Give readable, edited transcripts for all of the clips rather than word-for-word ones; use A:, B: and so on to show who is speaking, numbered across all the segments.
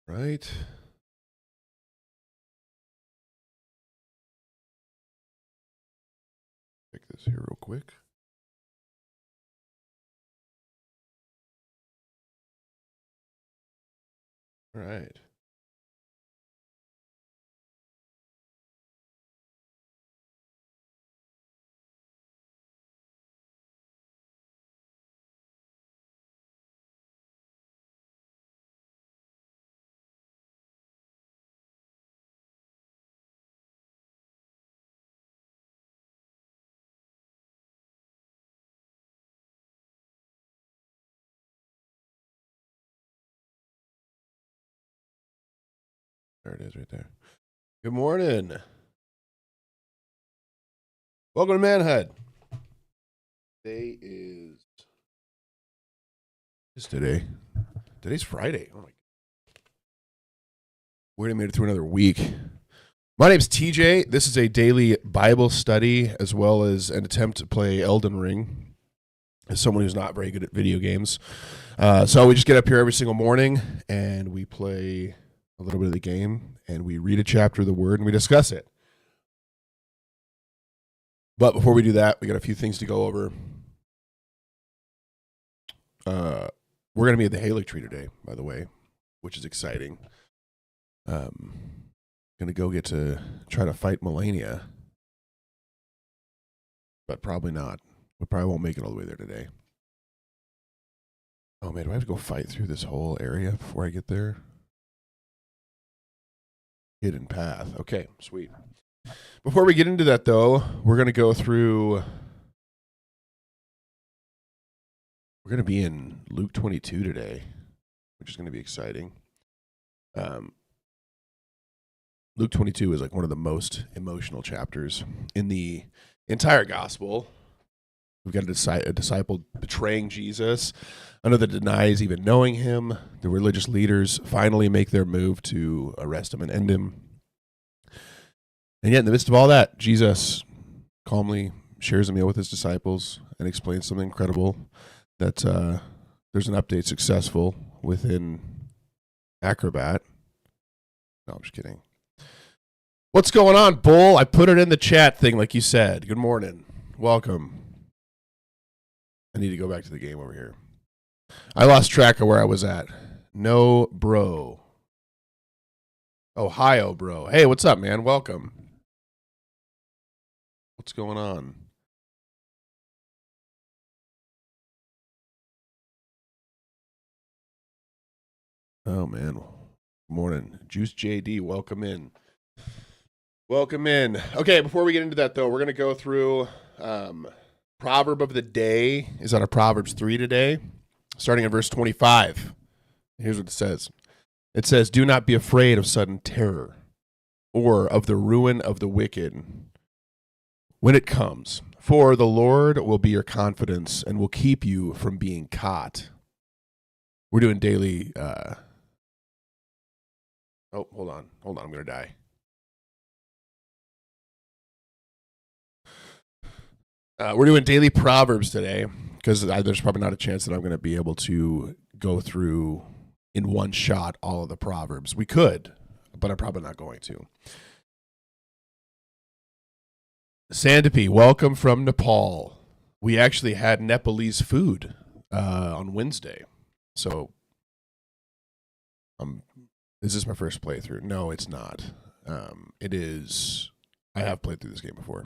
A: Right. Check this here real quick. All right. There it is right there. Good morning. Welcome to Manhood. Today is today. Today's Friday. Oh my. We already made it through another week. My name's TJ. This is a daily Bible study as well as an attempt to play Elden Ring as someone who's not very good at video games. So we just get up here every single morning and we play a little bit of the game and we read a chapter of the Word and we discuss it. But before we do that, we got a few things to go over. We're going to be at the Haley Tree today, by the way, which is exciting. Going to go get to try to fight Melania, but probably not. We probably won't make it all the way there today. Oh man, do I have to go fight through this whole area before I get there? Hidden path. Okay, sweet. Before we get into that, though, we're going to go through. We're going to be in Luke 22 today, which is going to be exciting. Luke 22 is like one of the most emotional chapters in the entire gospel. We've got a disciple betraying Jesus, another denies even knowing him. The religious leaders finally make their move to arrest him and end him. And yet in the midst of all that, Jesus calmly shares a meal with his disciples and explains something incredible, that there's an update successful within Acrobat. No, I'm just kidding. What's going on, Bull? I put it in the chat thing like you said. Good morning. Welcome. I need to go back to the game over here. I lost track of where I was at. No, bro. Ohio, bro. Hey, what's up, man? Welcome. What's going on? Oh, man. Morning. Juice JD, welcome in. Welcome in. Okay, before we get into that, though, we're going to go through Proverb of the Day is out of Proverbs 3 today, starting at verse 25. Here's what it says. It says, "Do not be afraid of sudden terror or of the ruin of the wicked when it comes, for the Lord will be your confidence and will keep you from being caught." We're doing daily... Oh, hold on. I'm going to die. We're doing daily Proverbs today because there's probably not a chance that I'm going to be able to go through in one shot all of the Proverbs. We could, but I'm probably not going to. Sandeep, welcome from Nepal. We actually had Nepalese food on Wednesday. So, is this my first playthrough? No, it's not. It is. I have played through this game before.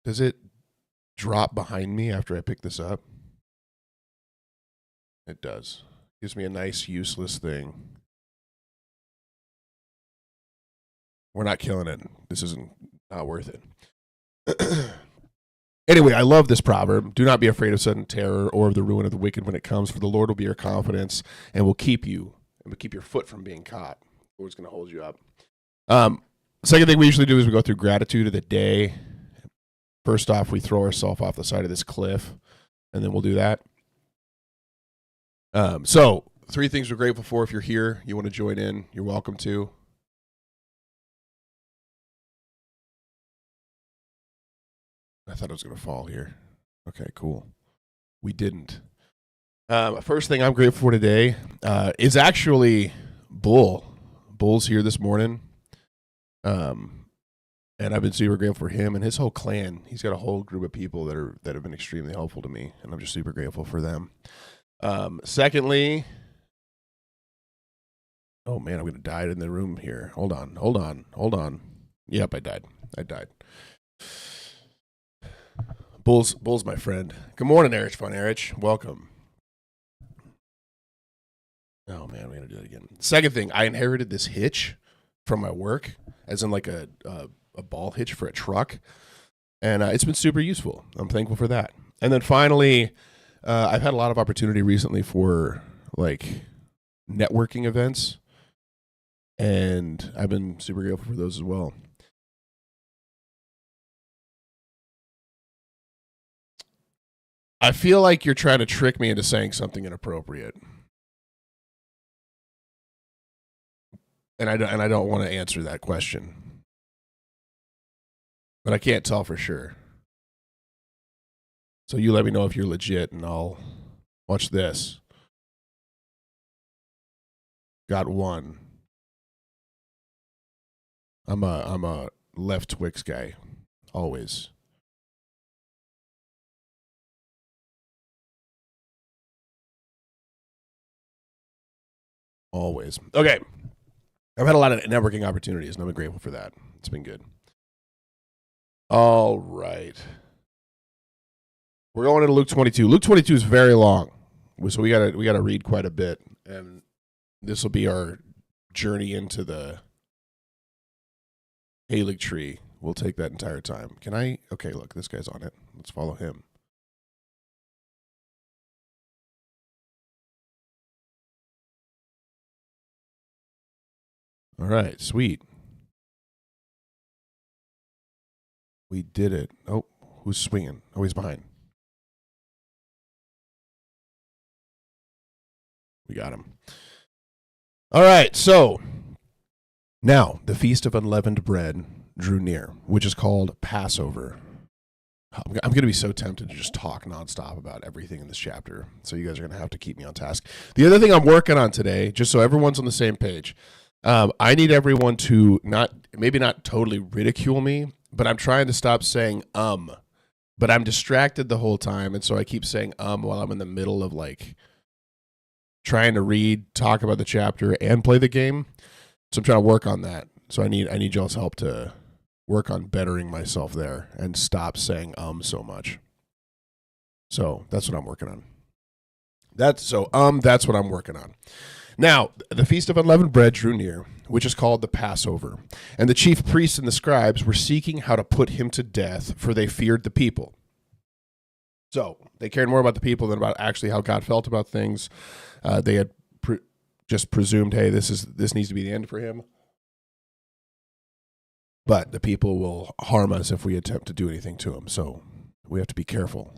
A: Does it drop behind me after I pick this up? It does. Gives me a nice, useless thing. We're not killing it. This isn't not worth it. Anyway, I love this proverb. Do not be afraid of sudden terror or of the ruin of the wicked when it comes, for the Lord will be your confidence and will keep you and will keep your foot from being caught. The Lord's going to hold you up. Second thing we usually do is we go through gratitude of the day. First off, we throw ourselves off the side of this cliff, and then we'll do that. So, 3 things we're grateful for. If you're here, you want to join in, you're welcome to. I thought it was going to fall here. Okay, cool. We didn't. First thing I'm grateful for today is actually Bull. Bull's here this morning. And I've been super grateful for him and his whole clan. He's got a whole group of people that have been extremely helpful to me, and I'm just super grateful for them. Secondly, oh man, I'm gonna die in the room here. Hold on. Yep, I died. Bull's my friend. Good morning, Erich von Erich. Welcome. Oh man, we're gonna do it again. Second thing, I inherited this hitch from my work, as in like a ball hitch for a truck, and it's been super useful. I'm thankful for that. And then finally, I've had a lot of opportunity recently for like networking events, and I've been super grateful for those as well. I feel like you're trying to trick me into saying something inappropriate, and I don't want to answer that question. But I can't tell for sure. So you let me know if you're legit, and I'll watch this. Got one. I'm a left Twix guy, always. Always. Okay. I've had a lot of networking opportunities, and I'm grateful for that. It's been good. All right. We're going into Luke 22. Luke 22 is very long, so we gotta read quite a bit, and this will be our journey into the Halig tree. We'll take that entire time. Can I? Okay, look, this guy's on it. Let's follow him. All right, sweet. We did it. Oh, who's swinging? Oh, he's behind. We got him. All right, so now the Feast of Unleavened Bread drew near, which is called Passover. I'm going to be so tempted to just talk nonstop about everything in this chapter, so you guys are going to have to keep me on task. The other thing I'm working on today, just so everyone's on the same page, I need everyone to maybe not totally ridicule me, but I'm trying to stop saying but I'm distracted the whole time, and so I keep saying while I'm in the middle of like trying to read, talk about the chapter, and play the game. So I'm trying to work on that. So I need y'all's help to work on bettering myself there and stop saying so much. So that's what I'm working on. That's what I'm working on. Now, the Feast of Unleavened Bread drew near, which is called the Passover. And the chief priests and the scribes were seeking how to put him to death, for they feared the people. So they cared more about the people than about actually how God felt about things. They had just presumed, hey, this needs to be the end for him. But the people will harm us if we attempt to do anything to him. So we have to be careful.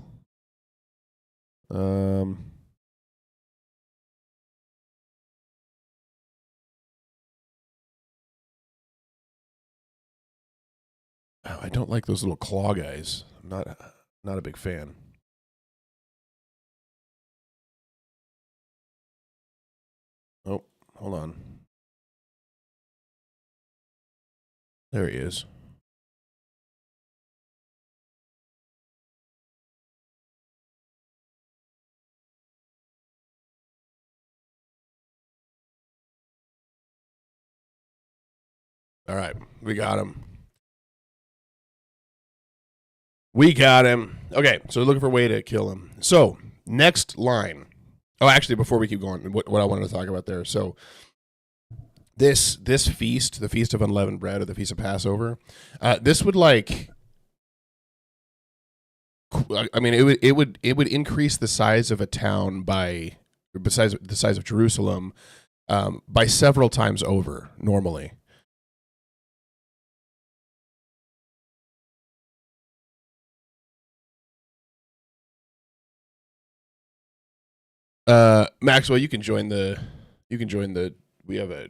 A: I don't like those little claw guys. I'm not a big fan. Oh, hold on. There he is. All right, we got him. Okay, so we're looking for a way to kill him. So, next line. Oh, actually, before we keep going, what I wanted to talk about there. So, this feast, the Feast of Unleavened Bread, or the Feast of Passover, this would like, I mean, it would increase the size of a town besides the size of Jerusalem, by several times over normally. Maxwell, you can join the. We have a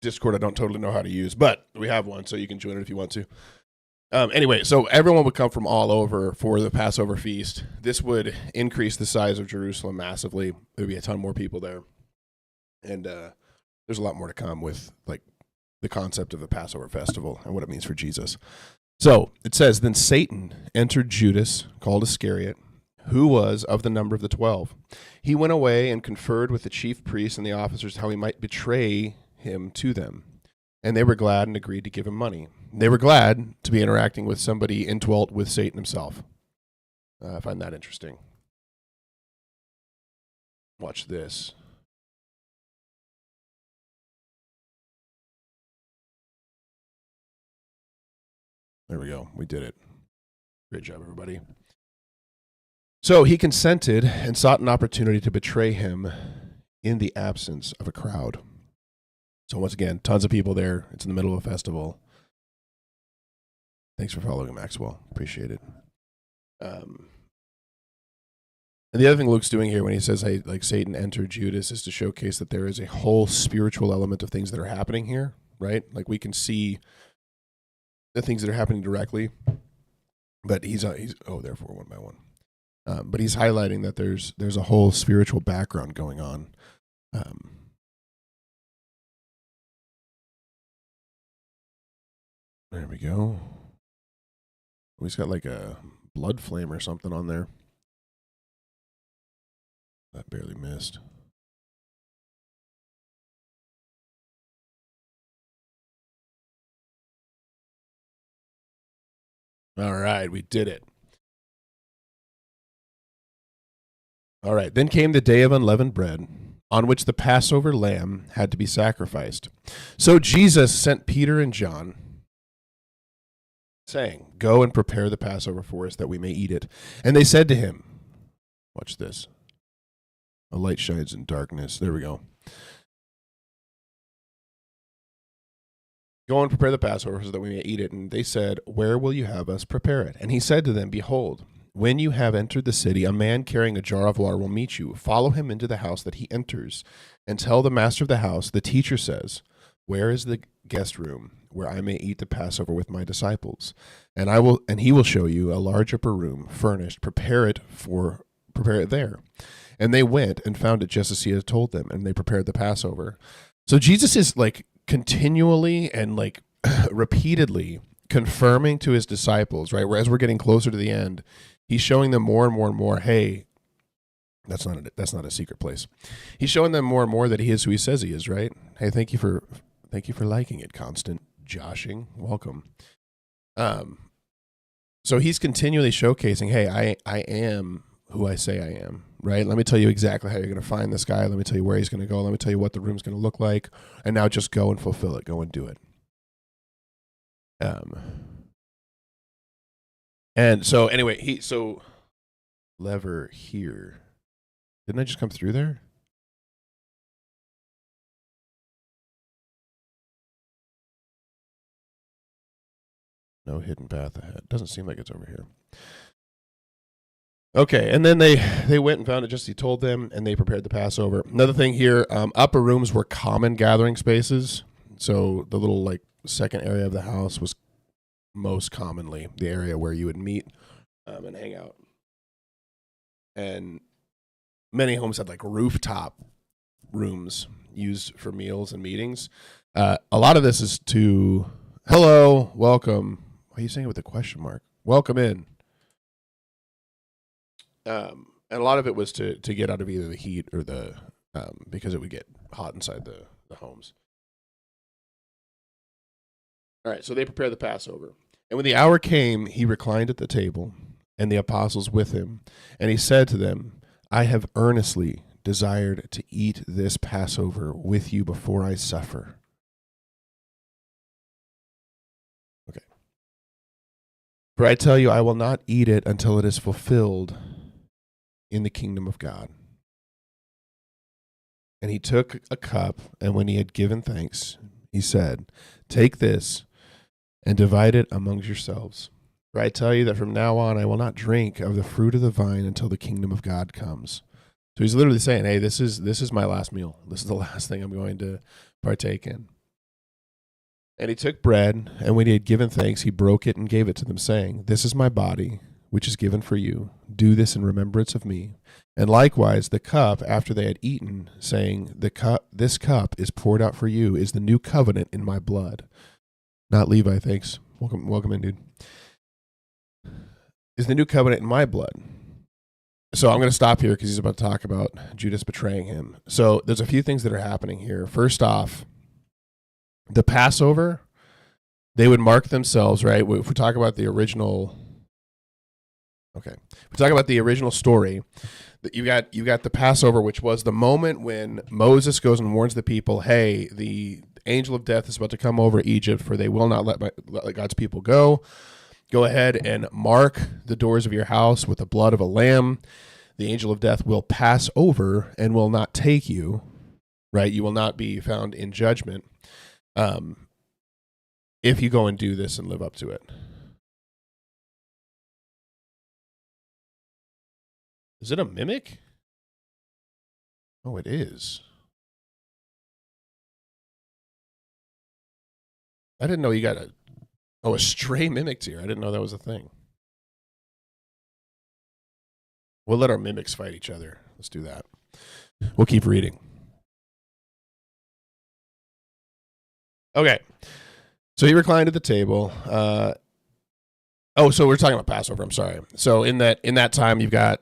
A: Discord I don't totally know how to use, but we have one, so you can join it if you want to. Anyway, so everyone would come from all over for the Passover feast. This would increase the size of Jerusalem massively. There would be a ton more people there. And there's a lot more to come with like the concept of the Passover festival and what it means for Jesus. So it says, then Satan entered Judas, called Iscariot, who was of the number of the 12. He went away and conferred with the chief priests and the officers how he might betray him to them. And they were glad and agreed to give him money. They were glad to be interacting with somebody indwelt with Satan himself. I find that interesting. Watch this. There we go. We did it. Great job, everybody. So he consented and sought an opportunity to betray him in the absence of a crowd. So once again, tons of people there. It's in the middle of a festival. Thanks for following, Maxwell. Appreciate it. And the other thing Luke's doing here when he says, hey, like Satan entered Judas, is to showcase that there is a whole spiritual element of things that are happening here, right? Like we can see the things that are happening directly, but he's therefore one by one. But he's highlighting that there's a whole spiritual background going on. There we go. He's got like a blood flame or something on there. That barely missed. All right, we did it. All right, then came the day of unleavened bread, on which the Passover lamb had to be sacrificed. So Jesus sent Peter and John, saying, go and prepare the Passover for us that we may eat it. And they said to him, watch this. A light shines in darkness. There we go. Go and prepare the Passover so that we may eat it. And they said, where will you have us prepare it? And he said to them, behold, when you have entered the city, a man carrying a jar of water will meet you. Follow him into the house that he enters, and tell the master of the house, the teacher says, where is the guest room where I may eat the Passover with my disciples? And he will show you a large upper room furnished. Prepare it there. And they went and found it just as he had told them, and they prepared the Passover. So Jesus is like continually and like repeatedly confirming to his disciples, right? Whereas we're getting closer to the end, he's showing them more and more and more, hey, that's not a secret place. He's showing them more and more that he is who he says he is, right? Hey, thank you for liking it, Constant Joshing. Welcome. So he's continually showcasing, hey, I am who I say I am, right? Let me tell you exactly how you're going to find this guy. Let me tell you where he's going to go. Let me tell you what the room's going to look like. And now just go and fulfill it. Go and do it. And so anyway, lever here. Didn't I just come through there? No hidden path ahead. Doesn't seem like it's over here. Okay, and then they went and found it just as he told them, and they prepared the Passover. Another thing here, upper rooms were common gathering spaces. So the little like second area of the house was most commonly the area where you would meet and hang out. And many homes had like rooftop rooms used for meals and meetings. A lot of this is to, hello, welcome. Why are you saying it with a question mark? Welcome in. And a lot of it was to get out of either the heat or the because it would get hot inside the homes. All right, so they prepared the Passover. And when the hour came, he reclined at the table, and the apostles with him. And he said to them, I have earnestly desired to eat this Passover with you before I suffer. Okay. For I tell you, I will not eat it until it is fulfilled in the kingdom of God. And he took a cup, and when he had given thanks, he said, take this and divide it among yourselves. For I tell you that from now on I will not drink of the fruit of the vine until the kingdom of God comes. So he's literally saying, hey, this is my last meal. This is the last thing I'm going to partake in. And he took bread, and when he had given thanks, he broke it and gave it to them, saying, "This is my body, which is given for you. Do this in remembrance of me." And likewise the cup after they had eaten, saying, "This cup is poured out for you, is the new covenant in my blood." Not Levi, thanks. Welcome in, dude. Is the new covenant in my blood. So I'm going to stop here because he's about to talk about Judas betraying him. So there's a few things that are happening here. First off, the Passover, they would mark themselves, right? If we talk about the original, okay, if we talk about the original story, you got the Passover, which was the moment when Moses goes and warns the people, hey, the angel of death is about to come over Egypt, for they will not let God's people go. Go ahead and mark the doors of your house with the blood of a lamb. The angel of death will pass over and will not take you, right? You will not be found in judgment if you go and do this and live up to it. Is it a mimic? Oh, it is. I didn't know you got a stray mimics here. I didn't know that was a thing. We'll let our mimics fight each other. Let's do that. We'll keep reading. Okay. So he reclined at the table. So we're talking about Passover. I'm sorry. So in that time, you've got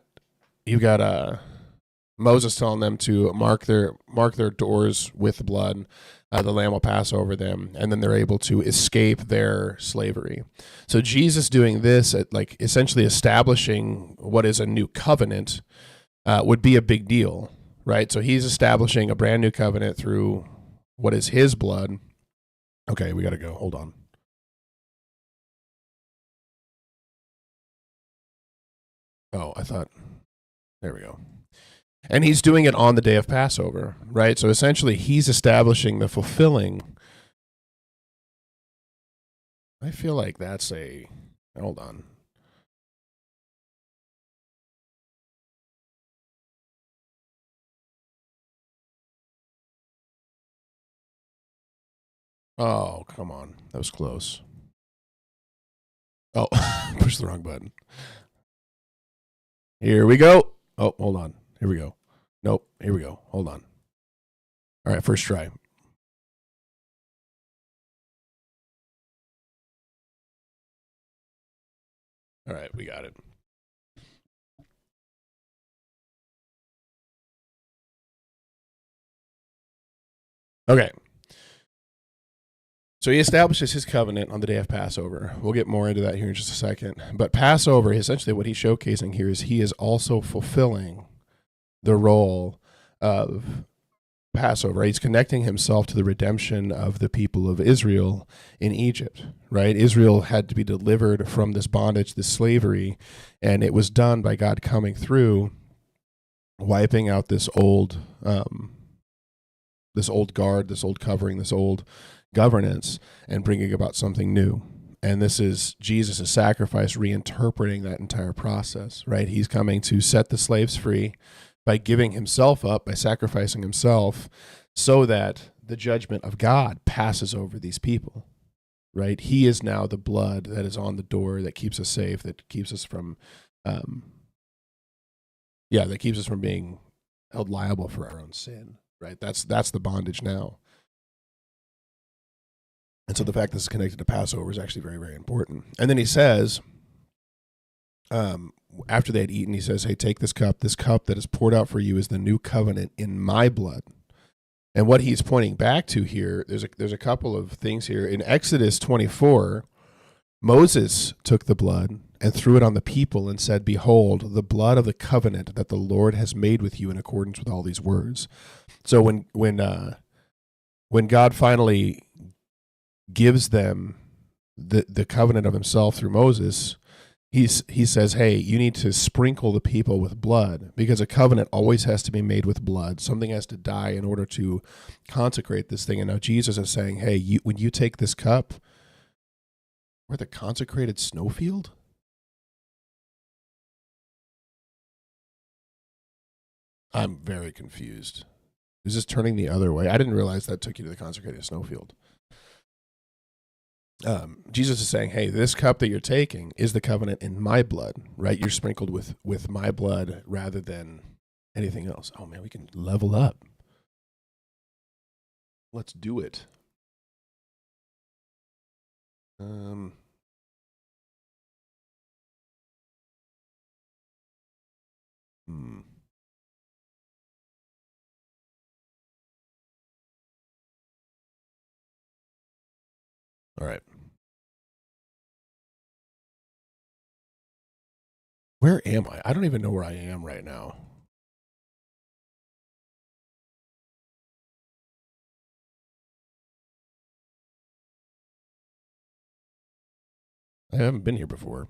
A: Moses telling them to mark their doors with blood. The lamb will pass over them, and then they're able to escape their slavery. So Jesus doing this, like essentially establishing what is a new covenant, would be a big deal, right? So he's establishing a brand new covenant through what is his blood. Okay, we got to go. Hold on. Oh, I thought. There we go. And he's doing it on the day of Passover, right? So essentially, he's establishing the fulfilling. I feel like that's a. Hold on. Oh, come on. That was close. Oh, push the wrong button. Here we go. Oh, hold on. Here we go. Nope. Here we go. Hold on. All right, first try. All right, we got it. Okay. So he establishes his covenant on the day of Passover. We'll get more into that here in just a second. But Passover, essentially what he's showcasing here is he is also fulfilling the role of Passover. He's connecting himself to the redemption of the people of Israel in Egypt, right? Israel had to be delivered from this bondage, this slavery, and it was done by God coming through, wiping out this old guard, this old covering, this old governance, and bringing about something new. And this is Jesus' sacrifice reinterpreting that entire process, right? He's coming to set the slaves free by giving himself up, by sacrificing himself, so that the judgment of God passes over these people, right? He is now the blood that is on the door that keeps us safe, that keeps us from, that keeps us from being held liable for our own sin, right? That's the bondage now. And so the fact this is connected to Passover is actually very, very important. And then he says, after they had eaten, he says, hey, take this cup that is poured out for you is the new covenant in my blood. And what he's pointing back to here, there's a couple of things here. In Exodus 24, Moses took the blood and threw it on the people and said, behold, the blood of the covenant that the Lord has made with you in accordance with all these words. So when God finally gives them the covenant of himself through Moses, he says, hey, you need to sprinkle the people with blood, because a covenant always has to be made with blood. Something has to die in order to consecrate this thing. And now Jesus is saying, hey, when you take this cup, we're the consecrated snowfield? I'm very confused. Is this turning the other way? I didn't realize that took you to the consecrated snowfield. Jesus is saying, hey, this cup that you're taking is the covenant in my blood, right? You're sprinkled with my blood rather than anything else. Oh man, we can level up. Let's do it. Hmm. All right. Where am I? I don't even know where I am right now. I haven't been here before.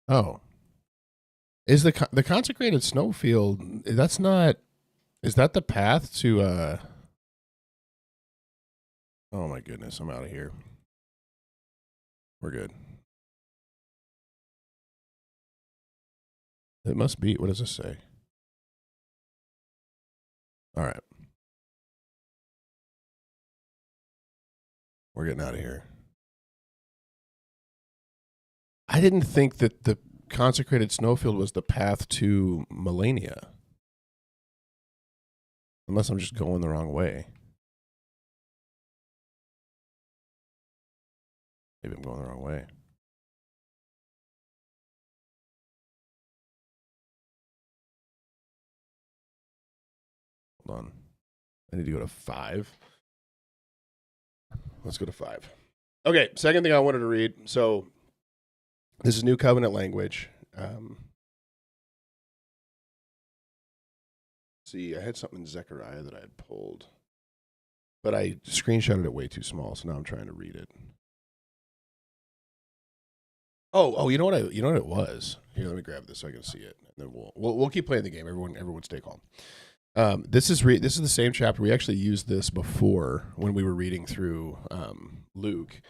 A: Oh, is the consecrated snowfield? That's not. Is that the path to? Oh my goodness, I'm out of here. We're good. It must be. What does this say? All right, we're getting out of here. I didn't think that the consecrated snowfield was the path to Melania. Unless I'm just going the wrong way. Maybe I'm going the wrong way. Hold on. I need to go to 5. Let's go to 5. Okay, second thing I wanted to read. So this is New Covenant language. See, I had something in Zechariah that I had pulled, but I screenshotted it way too small, so now I'm trying to read it. Oh, you know what it was? Here, let me grab this so I can see it, and then we'll keep playing the game. Everyone, stay calm. This is the same chapter. We actually used this before when we were reading through Luke,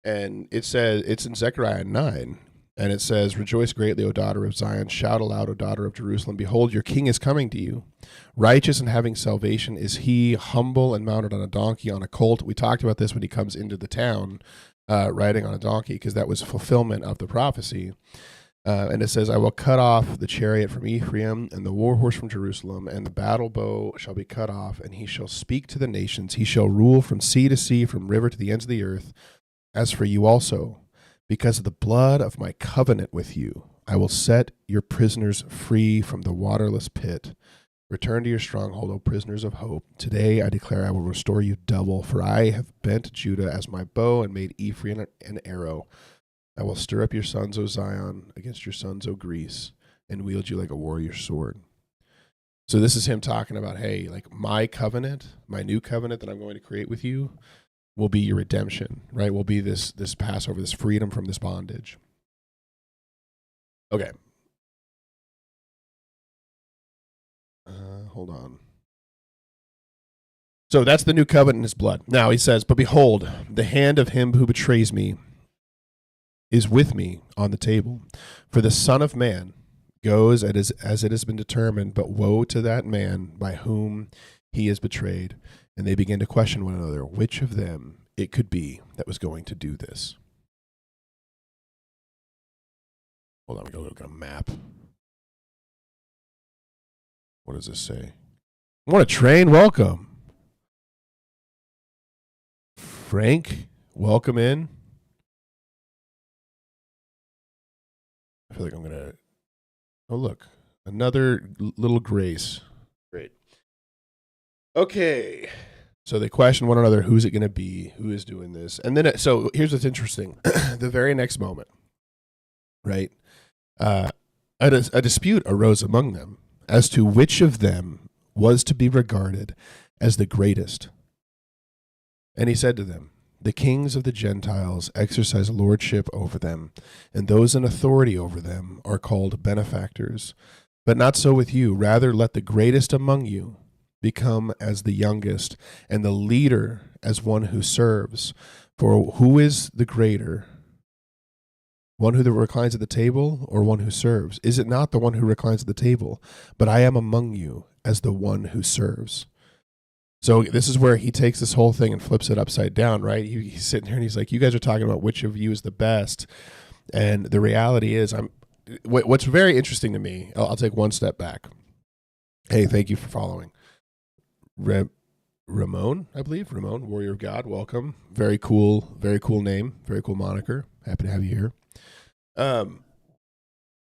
A: and it says it's in Zechariah 9, and it says, "Rejoice greatly, O daughter of Zion! Shout aloud, O daughter of Jerusalem! Behold, your king is coming to you. Righteous and having salvation is he, humble and mounted on a donkey, on a colt." We talked about this when he comes into the town, riding on a donkey, because that was fulfillment of the prophecy. And it says, "I will cut off the chariot from Ephraim and the war horse from Jerusalem, and the battle bow shall be cut off, and he shall speak to the nations. He shall rule from sea to sea, from river to the ends of the earth. As for you also, because of the blood of my covenant with you, I will set your prisoners free from the waterless pit. Return to your stronghold, O prisoners of hope. Today I declare I will restore you double, for I have bent Judah as my bow and made Ephraim an arrow. I will stir up your sons, O Zion, against your sons, O Greece, and wield you like a warrior's sword." So this is him talking about, hey, like my covenant, my new covenant that I'm going to create with you will be your redemption, right? Will be this Passover, this freedom from this bondage. Okay. Hold on. So that's the new covenant in his blood. Now he says, "But behold, the hand of him who betrays me is with me on the table. For the Son of Man goes as it has been determined, but woe to that man by whom he is betrayed." And they begin to question one another, which of them it could be that was going to do this. Hold on, we go look at a map. What does this say? What a train, welcome. Frank, welcome in. I feel like I'm going to... Oh, look. Another little grace. Great. Okay. So they question one another, who's it going to be? Who is doing this? And then, so here's what's interesting. The very next moment, right? A dispute arose among them as to which of them was to be regarded as the greatest. And he said to them, "The kings of the Gentiles exercise lordship over them, and those in authority over them are called benefactors. But not so with you. Rather, let the greatest among you become as the youngest, and the leader as one who serves. For who is the greater One who reclines at the table or one who serves? Is it not the one who reclines at the table? But I am among you as the one who serves. So this is where he takes this whole thing and flips it upside down, right? He's sitting here and he's like, you guys are talking about which of you is the best. And the reality is, what's very interesting to me, I'll take one step back. Hey, thank you for following. Ramon, I believe. Ramon, Warrior of God, welcome. Very cool name, very cool moniker. Happy to have you here.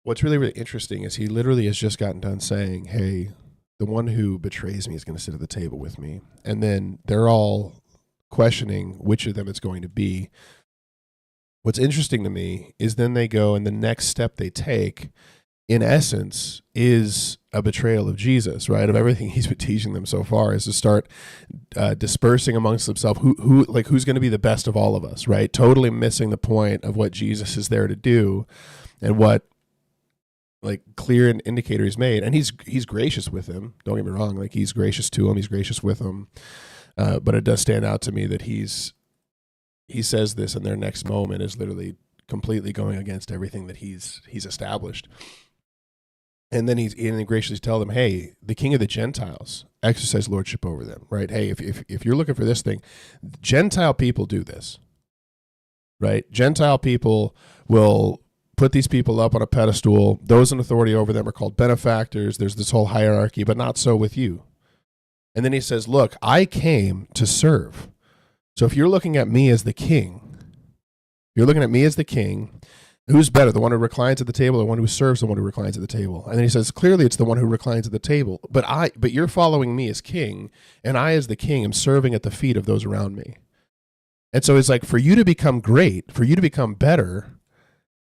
A: What's really, really interesting is he literally has just gotten done saying, hey, the one who betrays me is going to sit at the table with me. And then they're all questioning which of them it's going to be. What's interesting to me is then they go and the next step they take, in essence, is a betrayal of Jesus, right? Of everything he's been teaching them so far, is to start dispersing amongst themselves who's going to be the best of all of us, right? Totally missing the point of what Jesus is there to do and what like clear an indicator he's made. And he's gracious with him. Don't get me wrong. Like he's gracious to him. He's gracious with him. But it does stand out to me that he says this and their next moment is literally completely going against everything that he's established. And then he's graciously tell them, hey, the king of the Gentiles exercise lordship over them, right? Hey, if you're looking for this thing, Gentile people do this, right? Gentile people will put these people up on a pedestal. Those in authority over them are called benefactors. There's this whole hierarchy, but not so with you. And then he says, look, I came to serve. So if you're looking at me as the king, who's better, the one who reclines at the table or the one who serves the one who reclines at the table? And then he says, clearly it's the one who reclines at the table. But you're following me as king, and I as the king am serving at the feet of those around me. And so it's like, for you to become great, for you to become better,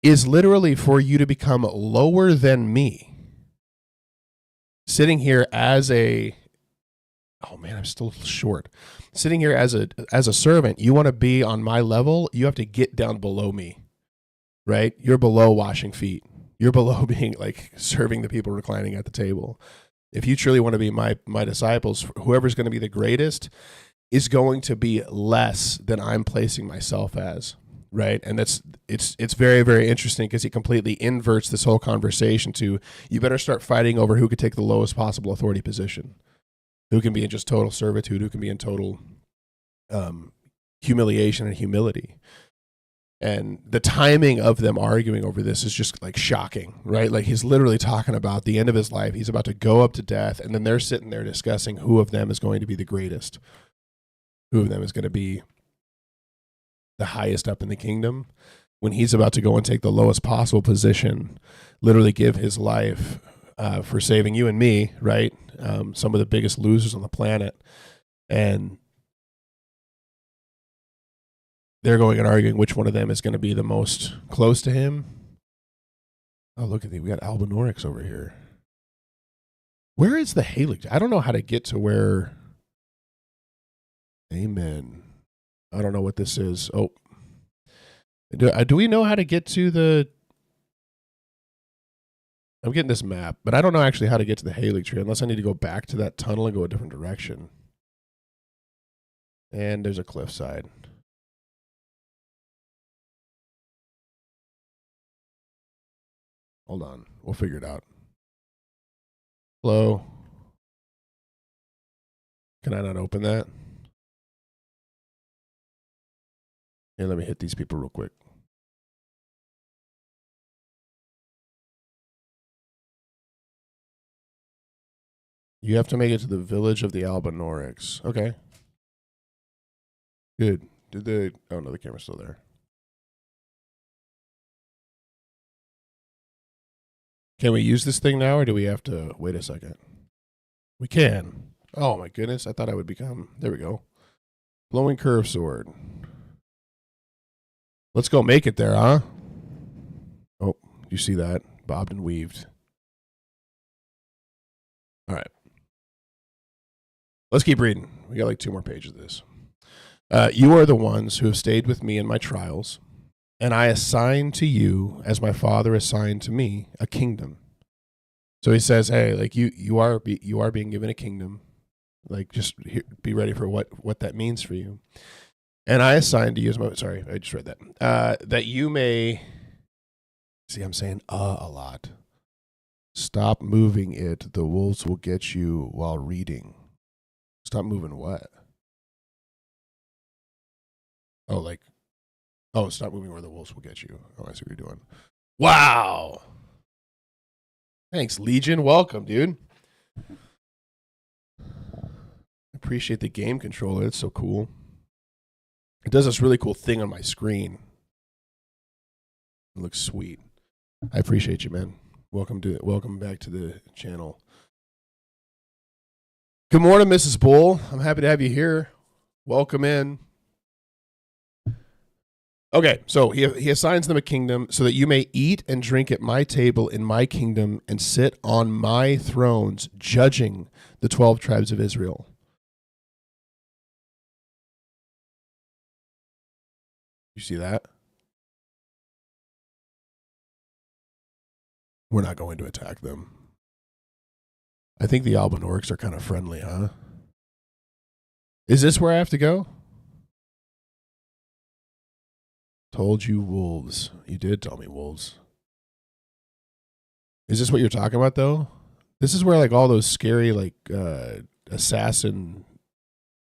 A: is literally for you to become lower than me. Sitting here as a, oh man, I'm still short. Sitting here as a servant, you want to be on my level, you have to get down below me, right? You're below washing feet. You're below being like serving the people reclining at the table. If you truly want to be my disciples, whoever's going to be the greatest is going to be less than I'm placing myself as. Right. And it's very, very interesting because he completely inverts this whole conversation to, you better start fighting over who could take the lowest possible authority position, who can be in just total servitude, who can be in total humiliation and humility. And the timing of them arguing over this is just like shocking, right? Like he's literally talking about the end of his life. He's about to go up to death. And then they're sitting there discussing who of them is going to be the greatest, who of them is going to be the highest up in the kingdom, when he's about to go and take the lowest possible position, literally give his life for saving you and me, right? Some of the biggest losers on the planet. And they're going and arguing which one of them is going to be the most close to him. Oh, look at we got Albinorix over here. Where is the Halix? I don't know how to get to where. Amen. I don't know what this is. Oh, do we know how to get to the? I'm getting this map, but I don't know actually how to get to the Halix tree unless I need to go back to that tunnel and go a different direction. And there's a cliffside. Hold on, we'll figure it out. Hello. Can I not open that? Here, let me hit these people real quick. You have to make it to the village of the Albinorix. Okay. Good. Oh no, the camera's still there. Can we use this thing now, or do we have to wait a second? We can. Oh my goodness, I thought I would become, there we go. Blowing curve sword. Let's go make it there, huh? Oh, you see that? Bobbed and weaved. All right. Let's keep reading. We got like 2 more pages of this. You are the ones who have stayed with me in my trials, and I assign to you, as my Father assigned to me, a kingdom. So he says, hey, like you are being given a kingdom. Like just be ready for what that means for you. And I assign to you as my, sorry, I just read that, that you may See, I'm saying a lot. Stop moving it. The wolves will get you while reading. Stop moving what? Oh, like, oh, stop moving where the wolves will get you. Oh, I see what you're doing. Wow. Thanks, Legion. Welcome, dude. Appreciate the game controller. It's so cool. It does this really cool thing on my screen. It looks sweet. I appreciate you, man. Welcome back to the channel. Good morning, Mrs. Bull. I'm happy to have you here. Welcome in. Okay, so he assigns them a kingdom so that you may eat and drink at my table in my kingdom and sit on my thrones, judging the 12 tribes of Israel. You see that? We're not going to attack them. I think the Alban orcs are kind of friendly, huh? Is this where I have to go? Told you wolves. You did tell me wolves. Is this what you're talking about, though? This is where, like, all those scary, like, assassin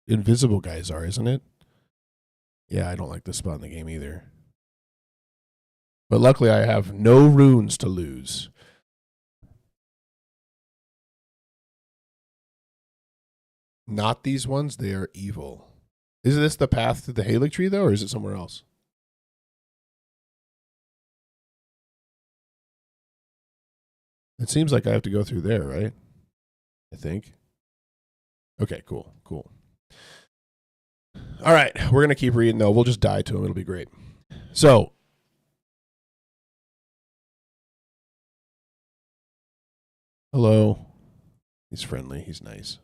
A: invisible guys are, isn't it? Yeah, I don't like this spot in the game either. But luckily I have no runes to lose. Not these ones, they are evil. Is this the path to the Halak tree, though, or is it somewhere else? It seems like I have to go through there, right? I think. Okay, cool. All right, we're going to keep reading, though. We'll just die to him. It'll be great. So, hello. He's friendly. He's nice.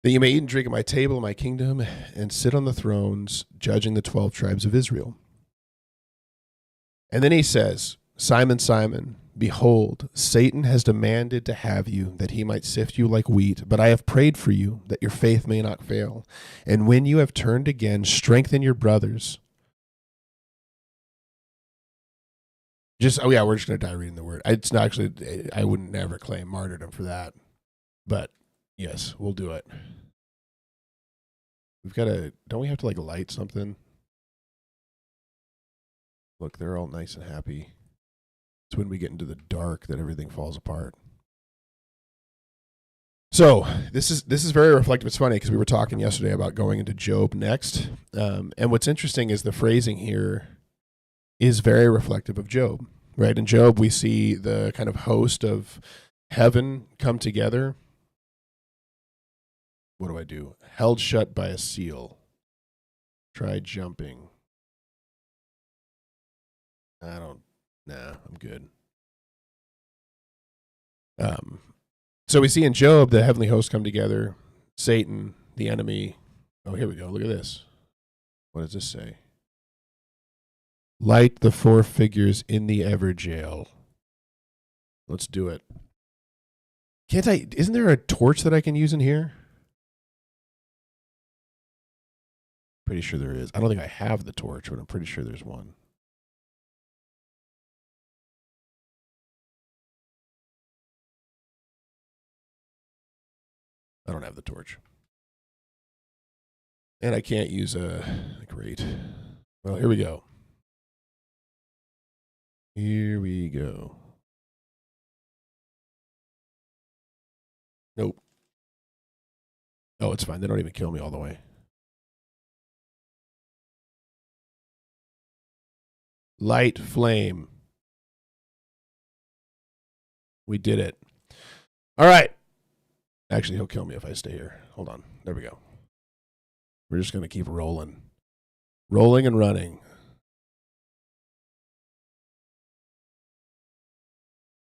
A: That you may eat and drink at my table in my kingdom and sit on the thrones, judging the 12 tribes of Israel. And then he says, Simon, Simon, behold, Satan has demanded to have you, that he might sift you like wheat. But I have prayed for you, that your faith may not fail. And when you have turned again, strengthen your brothers. We're just going to die reading the word. It's not actually, I wouldn't never claim martyrdom for that. But yes, we'll do it. Don't we have to, like, light something? Look, they're all nice and happy. It's when we get into the dark that everything falls apart. So this is very reflective. It's funny because we were talking yesterday about going into Job next. And what's interesting is the phrasing here is very reflective of Job, right? In Job, we see the kind of host of heaven come together. What do I do? Held shut by a seal. Try jumping. I'm good. So we see in Job the heavenly hosts come together. Satan, the enemy. Oh, here we go. Look at this. What does this say? Light the four figures in the ever jail. Let's do it. Isn't there a torch that I can use in here? Pretty sure there is. I don't think I have the torch, but I'm pretty sure there's one. I don't have the torch. And I can't use great. Well, here we go. Nope. Oh, it's fine. They don't even kill me all the way. Light flame. We did it. All right. Actually, he'll kill me if I stay here. Hold on. There we go. We're just going to keep rolling. Rolling and running.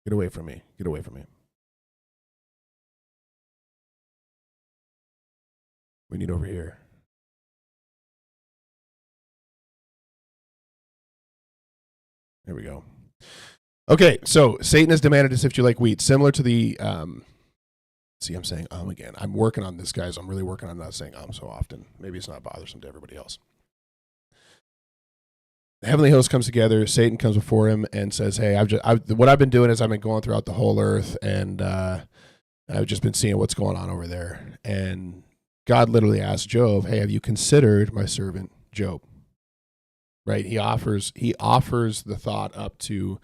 A: Get away from me. Get away from me. We need over here. There we go. Okay, so Satan has demanded to sift you like wheat, similar to the see, I'm saying again. I'm working on this, guys. I'm really working on not saying so often. Maybe it's not bothersome to everybody else. The heavenly host comes together. Satan comes before him and says, "Hey, what I've been doing is I've been going throughout the whole earth, and I've just been seeing what's going on over there." And God literally asks Job, "Hey, have you considered my servant Job?" Right? He offers the thought up to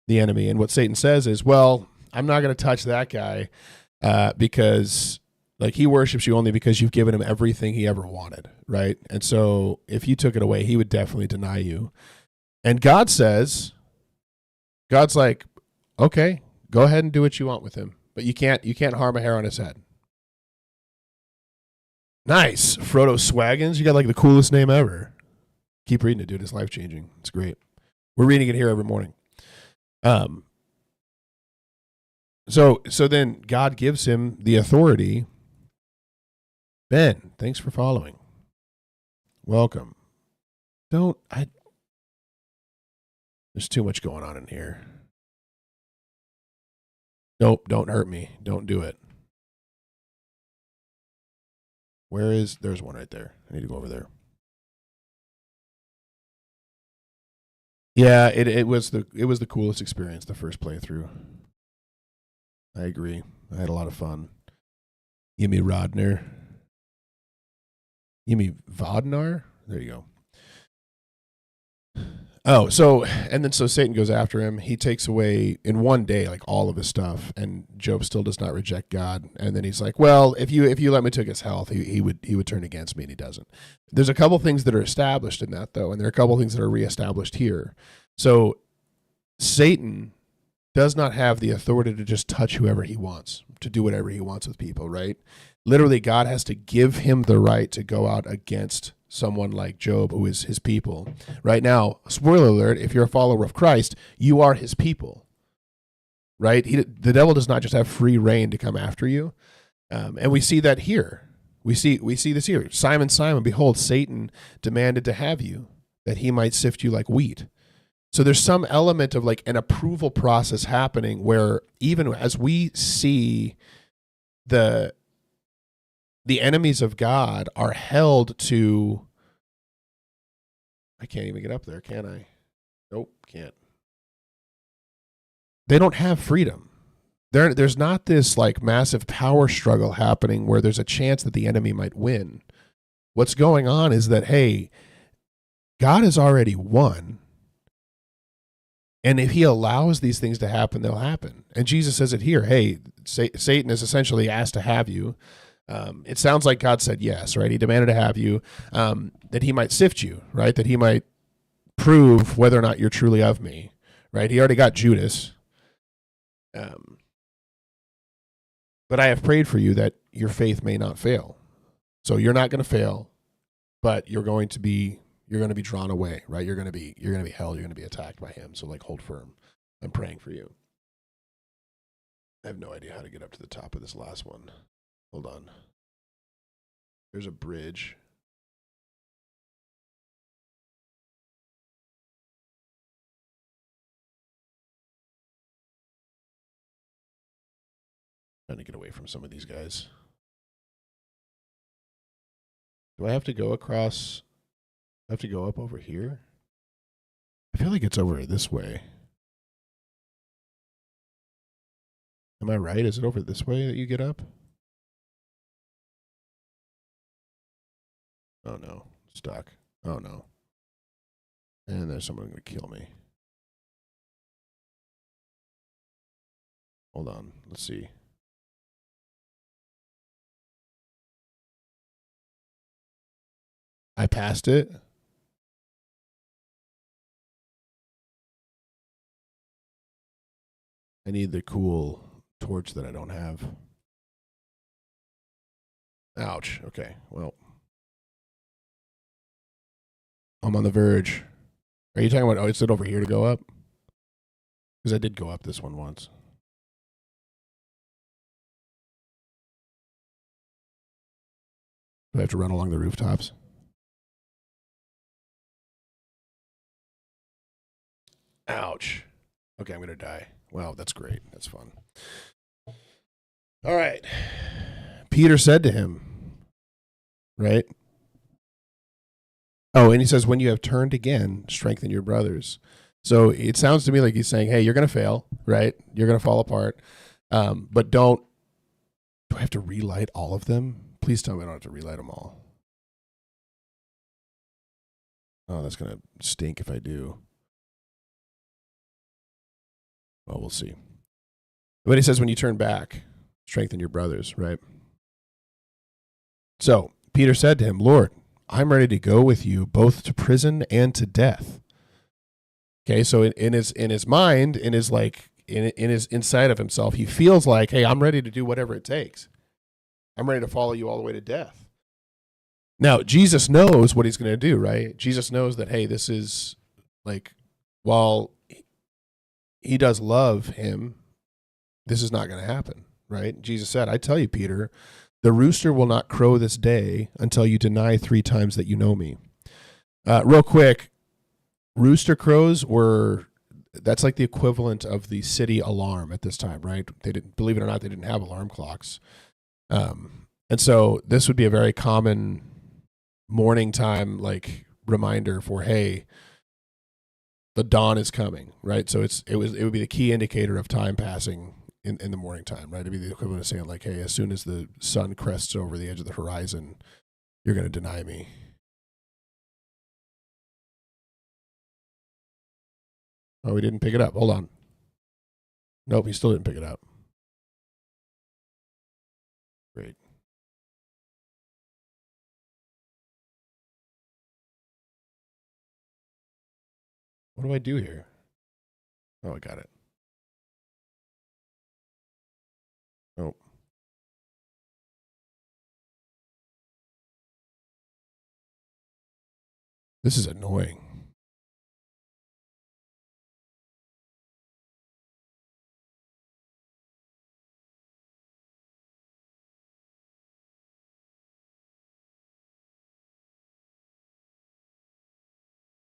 A: the enemy, and what Satan says is, "Well, I'm not going to touch that guy because." Like, he worships you only because you've given him everything he ever wanted, right? And so if you took it away, he would definitely deny you. And God's like, okay, go ahead and do what you want with him, but you can't harm a hair on his head. Nice. Frodo Swaggins, you got like the coolest name ever. Keep reading it, dude. It's life-changing. It's great. We're reading it here every morning. So then God gives him the authority. Ben, thanks for following. Welcome. There's too much going on in here. Nope, don't hurt me. Don't do it. There's one right there. I need to go over there. Yeah, it was the coolest experience, the first playthrough. I agree. I had a lot of fun. Yimmy Rodner. Yimmy Vodnar? There you go. Oh, so Satan goes after him. He takes away in one day like all of his stuff, and Job still does not reject God. And then he's like, "Well, if you let me take his health, he would turn against me," and he doesn't. There's a couple things that are established in that though, and there are a couple things that are reestablished here. So Satan does not have the authority to just touch whoever he wants, to do whatever he wants with people, right? Literally, God has to give him the right to go out against someone like Job, who is his people. Right now, spoiler alert, if you're a follower of Christ, you are his people, right? The devil does not just have free reign to come after you. And we see that here. We see this here. Simon, Simon, behold, Satan demanded to have you, that he might sift you like wheat. So there's some element of like an approval process happening where even as we see the enemies of God are held to, I can't even get up there, can I? Nope, can't. They don't have freedom. There's not this like massive power struggle happening where there's a chance that the enemy might win. What's going on is that, hey, God has already won. And if he allows these things to happen, they'll happen. And Jesus says it here. Hey, Satan is essentially asked to have you. It sounds like God said yes, right? He demanded to have you, that he might sift you, right? That he might prove whether or not you're truly of me, right? He already got Judas. But I have prayed for you that your faith may not fail. So you're not going to fail, but you're going to be drawn away, right? You're going to be held. You're going to be attacked by him. So like, hold firm. I'm praying for you. I have no idea how to get up to the top of this last one. Hold on. There's a bridge. Trying to get away from some of these guys. Do I have to go across? I have to go up over here? I feel like it's over this way. Am I right? Is it over this way that you get up? Oh no. Stuck. Oh no. And there's someone going to kill me. Hold on. Let's see. I passed it. I need the cool torch that I don't have. Ouch. Okay. Well, I'm on the verge. Are you talking about, is it over here to go up? Because I did go up this one once. Do I have to run along the rooftops? Ouch. Okay, I'm going to die. Wow, that's great. That's fun. All right. Peter said to him, right? Oh, and he says, when you have turned again, strengthen your brothers. So it sounds to me like he's saying, hey, you're going to fail, right? You're going to fall apart. But do I have to relight all of them? Please tell me I don't have to relight them all. Oh, that's going to stink if I do. Well, we'll see. But he says, when you turn back, strengthen your brothers, right? So Peter said to him, Lord, I'm ready to go with you both to prison and to death. Okay, so in his mind, in his inside of himself, he feels like, hey, I'm ready to do whatever it takes. I'm ready to follow you all the way to death. Now, Jesus knows what he's going to do, right? Jesus knows that, hey, this is like, while he does love him, this is not going to happen, right? Jesus said, I tell you, Peter, the rooster will not crow this day until you deny 3 times that you know me. Real quick, rooster crows that's like the equivalent of the city alarm at this time, right? They didn't, believe it or not, they didn't have alarm clocks. And so this would be a very common morning time, like, reminder for, hey, the dawn is coming, right? So it would be the key indicator of time passing in the morning time, right? It'd be the equivalent of saying, like, hey, as soon as the sun crests over the edge of the horizon, you're going to deny me. Oh, he didn't pick it up. Hold on. Nope, he still didn't pick it up. Great. What do I do here? Oh, I got it. Oh. This is annoying.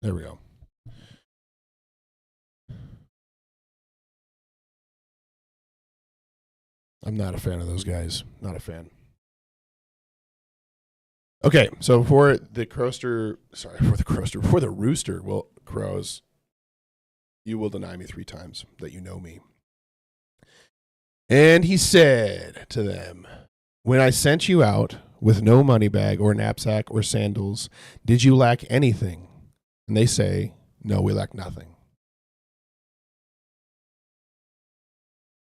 A: There we go. I'm not a fan of those guys. Not a fan. Okay, so before the rooster will crows, you will deny me 3 times that you know me. And he said to them, when I sent you out with no money bag or knapsack or sandals, did you lack anything? And they say, no, we lack nothing.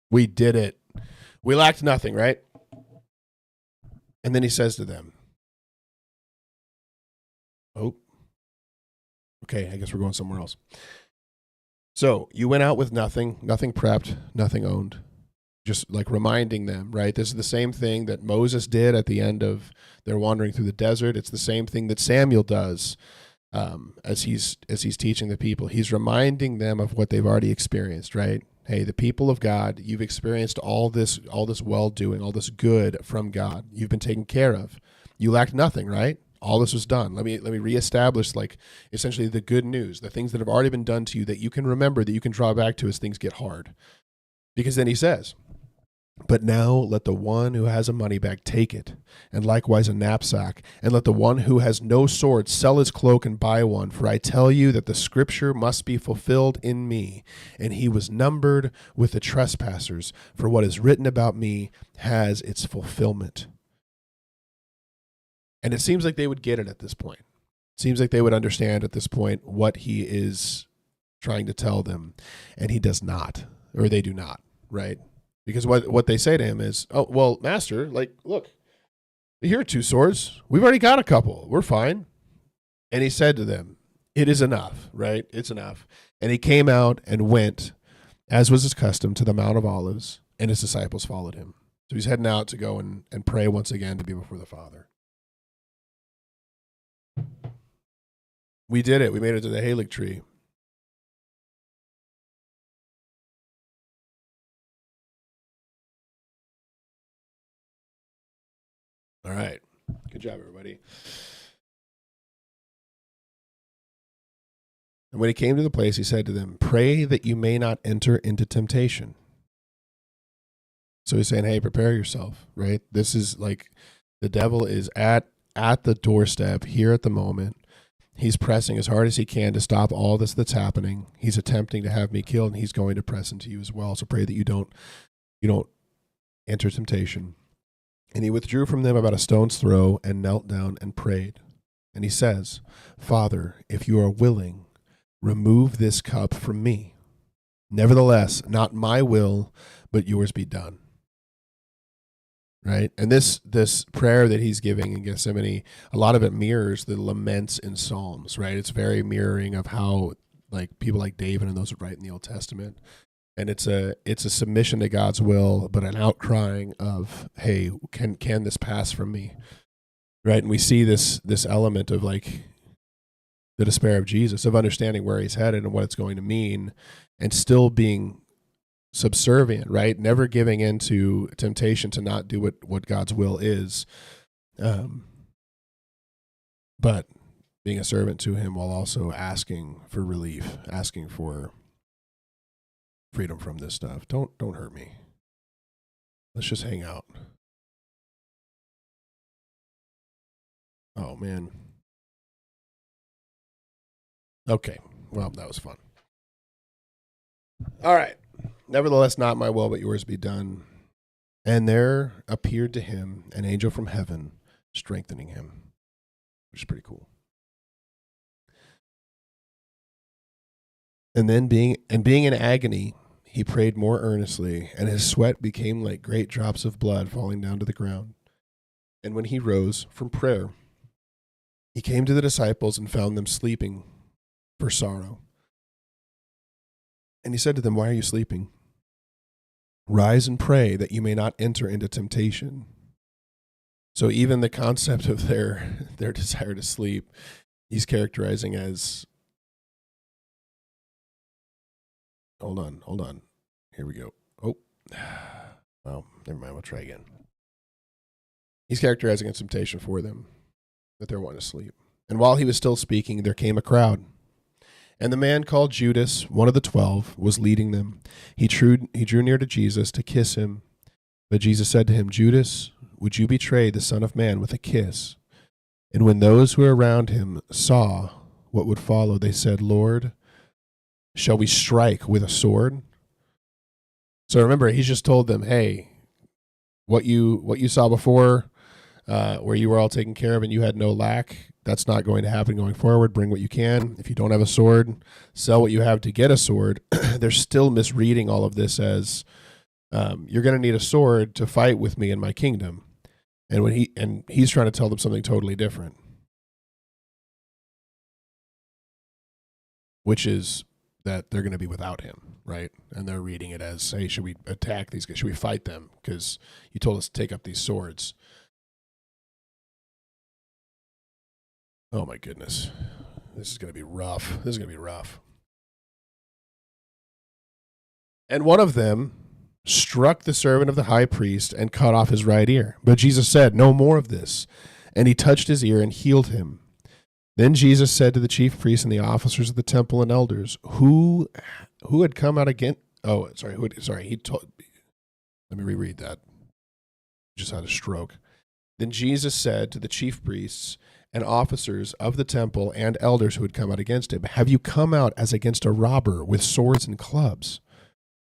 A: We did it. We lacked nothing, right? And then he says to them, oh, okay, I guess we're going somewhere else. So you went out with nothing prepped, nothing owned. Just like reminding them, right? This is the same thing that Moses did at the end of their wandering through the desert. It's the same thing that Samuel does as he's teaching the people. He's reminding them of what they've already experienced, right? Hey, the people of God, you've experienced all this well-doing, all this good from God. You've been taken care of. You lacked nothing, right? All this was done. Let me reestablish, like, essentially the good news, the things that have already been done to you that you can remember, that you can draw back to as things get hard. Because then he says, but now let the one who has a money bag take it, and likewise a knapsack, and let the one who has no sword sell his cloak and buy one. For I tell you that the scripture must be fulfilled in me. And he was numbered with the trespassers, for what is written about me has its fulfillment. And it seems like they would get it at this point. It seems like they would understand at this point what he is trying to tell them, and he does not, or they do not, right? Because what they say to him is, oh, well, master, like, look, here are 2 swords. We've already got a couple. We're fine. And he said to them, it is enough, right? It's enough. And he came out and went, as was his custom, to the Mount of Olives, and his disciples followed him. So he's heading out to go and pray once again to be before the Father. We did it. We made it to the Halig tree. All right. Good job, everybody. And when he came to the place, he said to them, pray that you may not enter into temptation. So he's saying, hey, prepare yourself, right? This is like the devil is at the doorstep here at the moment. He's pressing as hard as he can to stop all this that's happening. He's attempting to have me killed, and he's going to press into you as well. So pray that you don't enter temptation. And he withdrew from them about a stone's throw and knelt down and prayed. And he says, Father, if you are willing, remove this cup from me. Nevertheless, not my will, but yours be done. Right? And this prayer that he's giving in Gethsemane, a lot of it mirrors the laments in Psalms, right? It's very mirroring of how like people like David and those who write in the Old Testament. And it's a submission to God's will, but an outcrying of, hey, can this pass from me? Right? And we see this element of like the despair of Jesus, of understanding where he's headed and what it's going to mean, and still being subservient, right? Never giving into temptation to not do what God's will is, but being a servant to him while also asking for relief, asking for freedom from this stuff. Don't hurt me. Let's just hang out. Oh, man. Okay. Well, that was fun. All right. Nevertheless, not my will, but yours be done. And there appeared to him an angel from heaven, strengthening him, which is pretty cool. And then being in agony, he prayed more earnestly, and his sweat became like great drops of blood falling down to the ground. And when he rose from prayer, he came to the disciples and found them sleeping for sorrow. And he said to them, why are you sleeping? Rise and pray that you may not enter into temptation. So even the concept of their desire to sleep, he's characterizing as, hold on. Here we go. Oh, well, never mind. We'll try again. He's characterizing a temptation for them, that they're wanting to sleep. And while he was still speaking, there came a crowd. And the man called Judas, one of the 12, was leading them. He drew near to Jesus to kiss him. But Jesus said to him, Judas, would you betray the Son of Man with a kiss? And when those who were around him saw what would follow, they said, Lord, shall we strike with a sword? So remember, he's just told them, hey, what you saw before, where you were all taken care of and you had no lack, that's not going to happen going forward. Bring what you can. If you don't have a sword, sell what you have to get a sword. They're still misreading all of this as you're going to need a sword to fight with me in my kingdom. And he's trying to tell them something totally different, which is that they're going to be without him, right? And they're reading it as, hey, should we attack these guys? Should we fight them? Because you told us to take up these swords. Oh, my goodness. This is going to be rough. And one of them struck the servant of the high priest and cut off his right ear. But Jesus said, no more of this. And he touched his ear and healed him. Then Jesus said to the chief priests and the officers of the temple and elders, who had come out against... Oh, sorry. He told... Let me reread that. Just had a stroke. Then Jesus said to the chief priests and officers of the temple and elders who had come out against him, have you come out as against a robber with swords and clubs?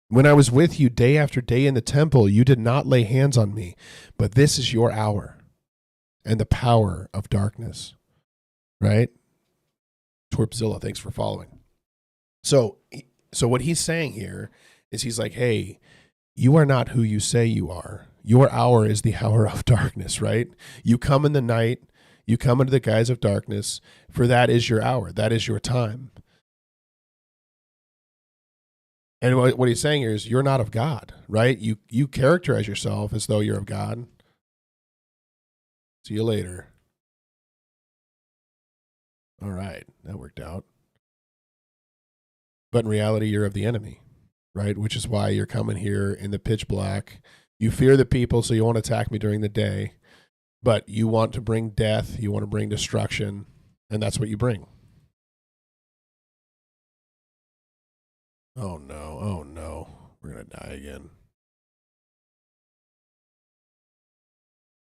A: When I was with you day after day in the temple, you did not lay hands on me, but this is your hour and the power of darkness. Right? Twerpzilla, thanks for following. So what he's saying here is he's like, hey, you are not who you say you are. Your hour is the hour of darkness, right? You come in the night, you come into the guise of darkness, for that is your hour. That is your time. And what he's saying here is you're not of God, right? You characterize yourself as though you're of God. See you later. All right, that worked out. But in reality, you're of the enemy, right? Which is why you're coming here in the pitch black. You fear the people, so you won't attack me during the day. But you want to bring death, you want to bring destruction, and that's what you bring. Oh no. We're going to die again.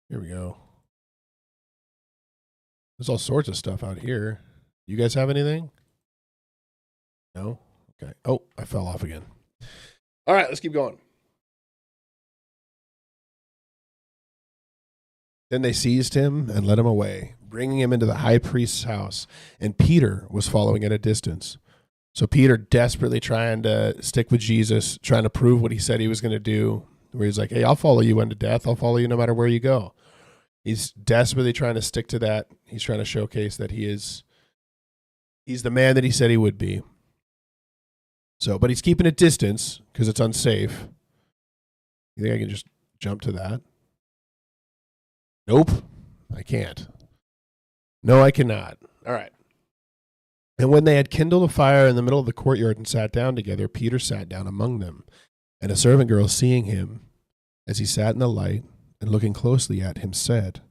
A: Here we go. There's all sorts of stuff out here. You guys have anything? No? Okay. Oh, I fell off again. All right, let's keep going. Then they seized him and led him away, bringing him into the high priest's house. And Peter was following at a distance. So Peter desperately trying to stick with Jesus, trying to prove what he said he was going to do, where he's like, hey, I'll follow you into death. I'll follow you no matter where you go. He's desperately trying to stick to that. He's trying to showcase that he's the man that he said he would be. So, but he's keeping a distance because it's unsafe. You think I can just jump to that? Nope, I can't. No, I cannot. All right. And when they had kindled a fire in the middle of the courtyard and sat down together, Peter sat down among them. And a servant girl, seeing him as he sat in the light and looking closely at him, said,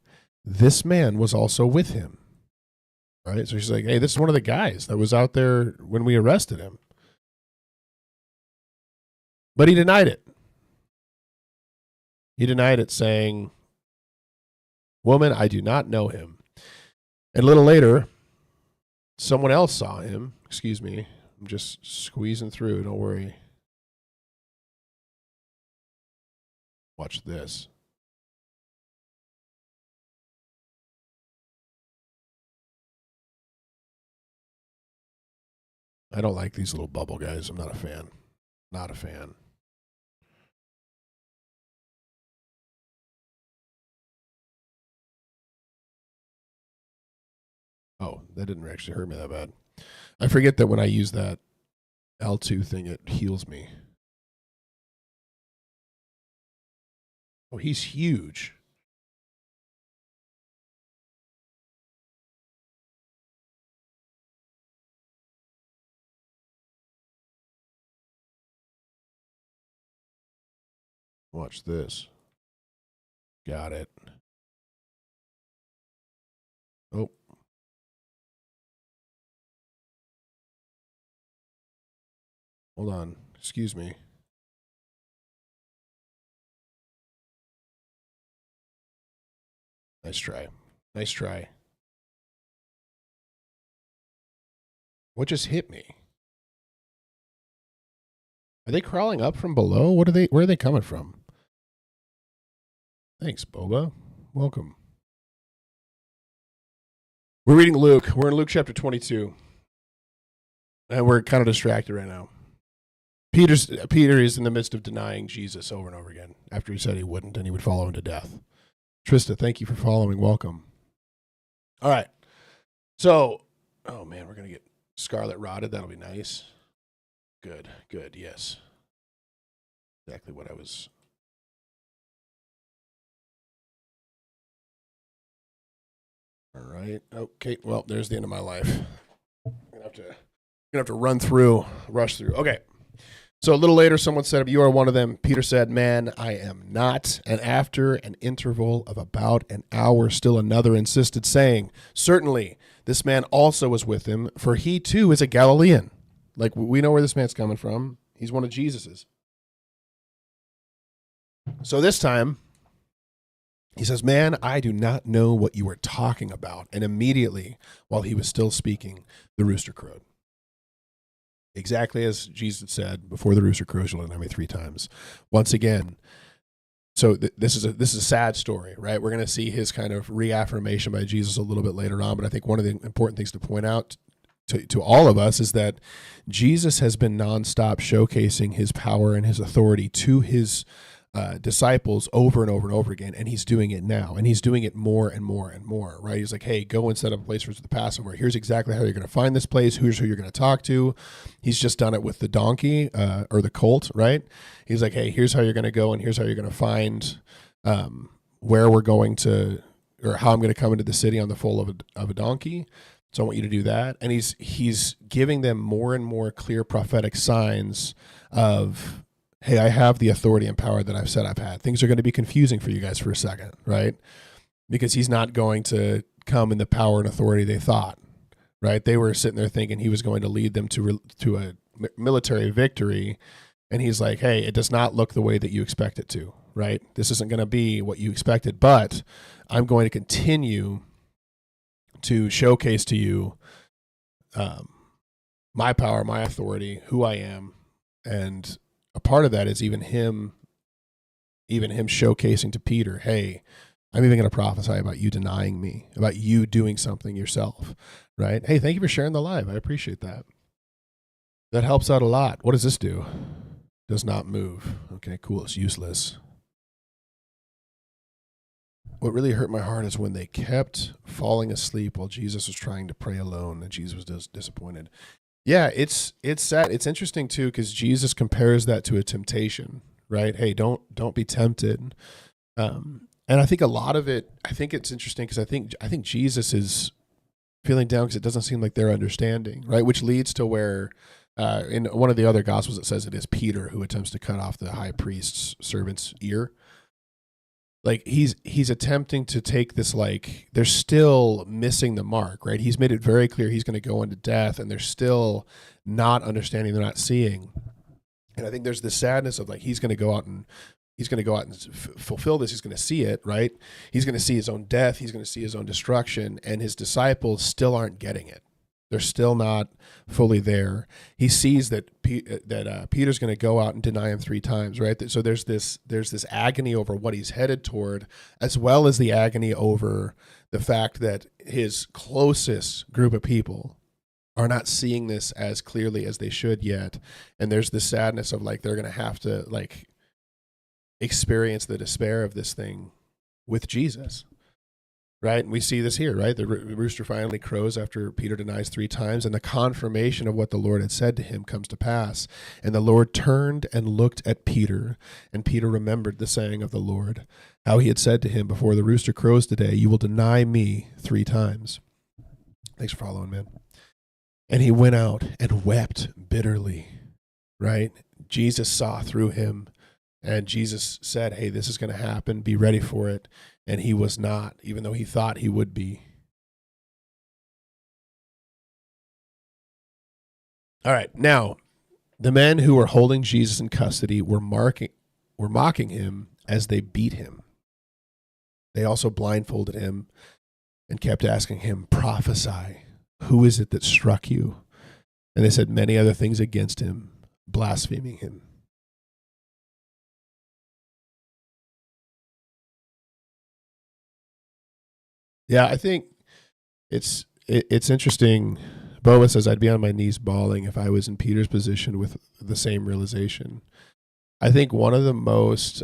A: this man was also with him. Right? So she's like, hey, this is one of the guys that was out there when we arrested him. But he denied it. He denied it, saying, woman, I do not know him. And a little later, someone else saw him. Excuse me. I'm just squeezing through. Don't worry. Watch this. I don't like these little bubble guys. I'm not a fan. Not a fan. Oh, that didn't actually hurt me that bad. I forget that when I use that L2 thing, it heals me. Oh, he's huge. Watch this. Got it. Oh. Hold on. Excuse me. Nice try. Nice try. What just hit me? Are they crawling up from below? Where are they coming from? Thanks, Boba. Welcome. We're reading Luke. We're in Luke chapter 22. And we're kind of distracted right now. Peter is in the midst of denying Jesus over and over again after he said he wouldn't and he would follow him to death. Trista, thank you for following. Welcome. All right. So, oh man, we're going to get scarlet rotted. That'll be nice. Good, yes. Exactly what I was. All right. Okay, well, there's the end of my life. I'm going to have to rush through. Okay. So a little later, someone said, you are one of them. Peter said, man, I am not. And after an interval of about an hour, still another insisted, saying, certainly, this man also was with him, for he too is a Galilean. Like, we know where this man's coming from. He's one of Jesus's. So this time, he says, man, I do not know what you are talking about. And immediately, while he was still speaking, the rooster crowed. Exactly as Jesus said, before the rooster crows, you'll deny me 3 times. Once again, so this is a sad story, right? We're going to see his kind of reaffirmation by Jesus a little bit later on, but I think one of the important things to point out to all of us is that Jesus has been nonstop showcasing his power and his authority to his disciples over and over and over again, and he's doing it now, and he's doing it more and more and more, right? He's like, hey, go and set up a place for the Passover. Here's exactly how you're going to find this place. Here's who you're going to talk to. He's just done it with the donkey or the colt, right? He's like, hey, here's how you're going to go, and here's how you're going to find where we're going to, or how I'm going to come into the city on the foal of a donkey. So I want you to do that. And he's giving them more and more clear prophetic signs of, hey, I have the authority and power that I've said I've had. Things are going to be confusing for you guys for a second, right? Because he's not going to come in the power and authority they thought, right? They were sitting there thinking he was going to lead them to a military victory, and he's like, hey, it does not look the way that you expect it to, right? This isn't going to be what you expected, but I'm going to continue to showcase to you um, my power, my authority, who I am. And a part of that is even him showcasing to Peter, hey, I'm even going to prophesy about you denying me, about you doing something yourself, right? Hey, thank you for sharing the live. I appreciate that. That helps out a lot. What does this do? Does not move. Okay, cool. It's useless. What really hurt my heart is when they kept falling asleep while Jesus was trying to pray alone, and Jesus was disappointed. Yeah, it's sad. It's interesting too, because Jesus compares that to a temptation, right? Hey, don't be tempted. And I think a lot of it, I think it's interesting because I think Jesus is feeling down because it doesn't seem like they're understanding, right? Which leads to where in one of the other gospels it says it is Peter who attempts to cut off the high priest's servant's ear. Like he's attempting to take this, like they're still missing the mark, right? He's made it very clear he's going to go into death, and they're still not understanding, they're not seeing. And I think there's this sadness of like he's going to go out and fulfill this. He's going to see it, right? He's going to see his own death. He's going to see his own destruction, and his disciples still aren't getting it. They're still not fully there. He sees that Peter's going to go out and deny him 3 times, right? So there's this agony over what he's headed toward, as well as the agony over the fact that his closest group of people are not seeing this as clearly as they should yet. And there's this sadness of like they're going to have to like experience the despair of this thing with Jesus, right? And we see this here, right? The rooster finally crows after Peter denies 3 times, and the confirmation of what the Lord had said to him comes to pass. And the Lord turned and looked at Peter, and Peter remembered the saying of the Lord, how he had said to him, before the rooster crows today, you will deny me 3 times. Thanks for following, man. And he went out and wept bitterly, right? Jesus saw through him. And Jesus said, hey, this is going to happen. Be ready for it. And he was not, even though he thought he would be. All right. Now, the men who were holding Jesus in custody were mocking him as they beat him. They also blindfolded him and kept asking him, prophesy. Who is it that struck you? And they said many other things against him, blaspheming him. Yeah, I think it's interesting. Boa says, I'd be on my knees bawling if I was in Peter's position with the same realization. I think one of the most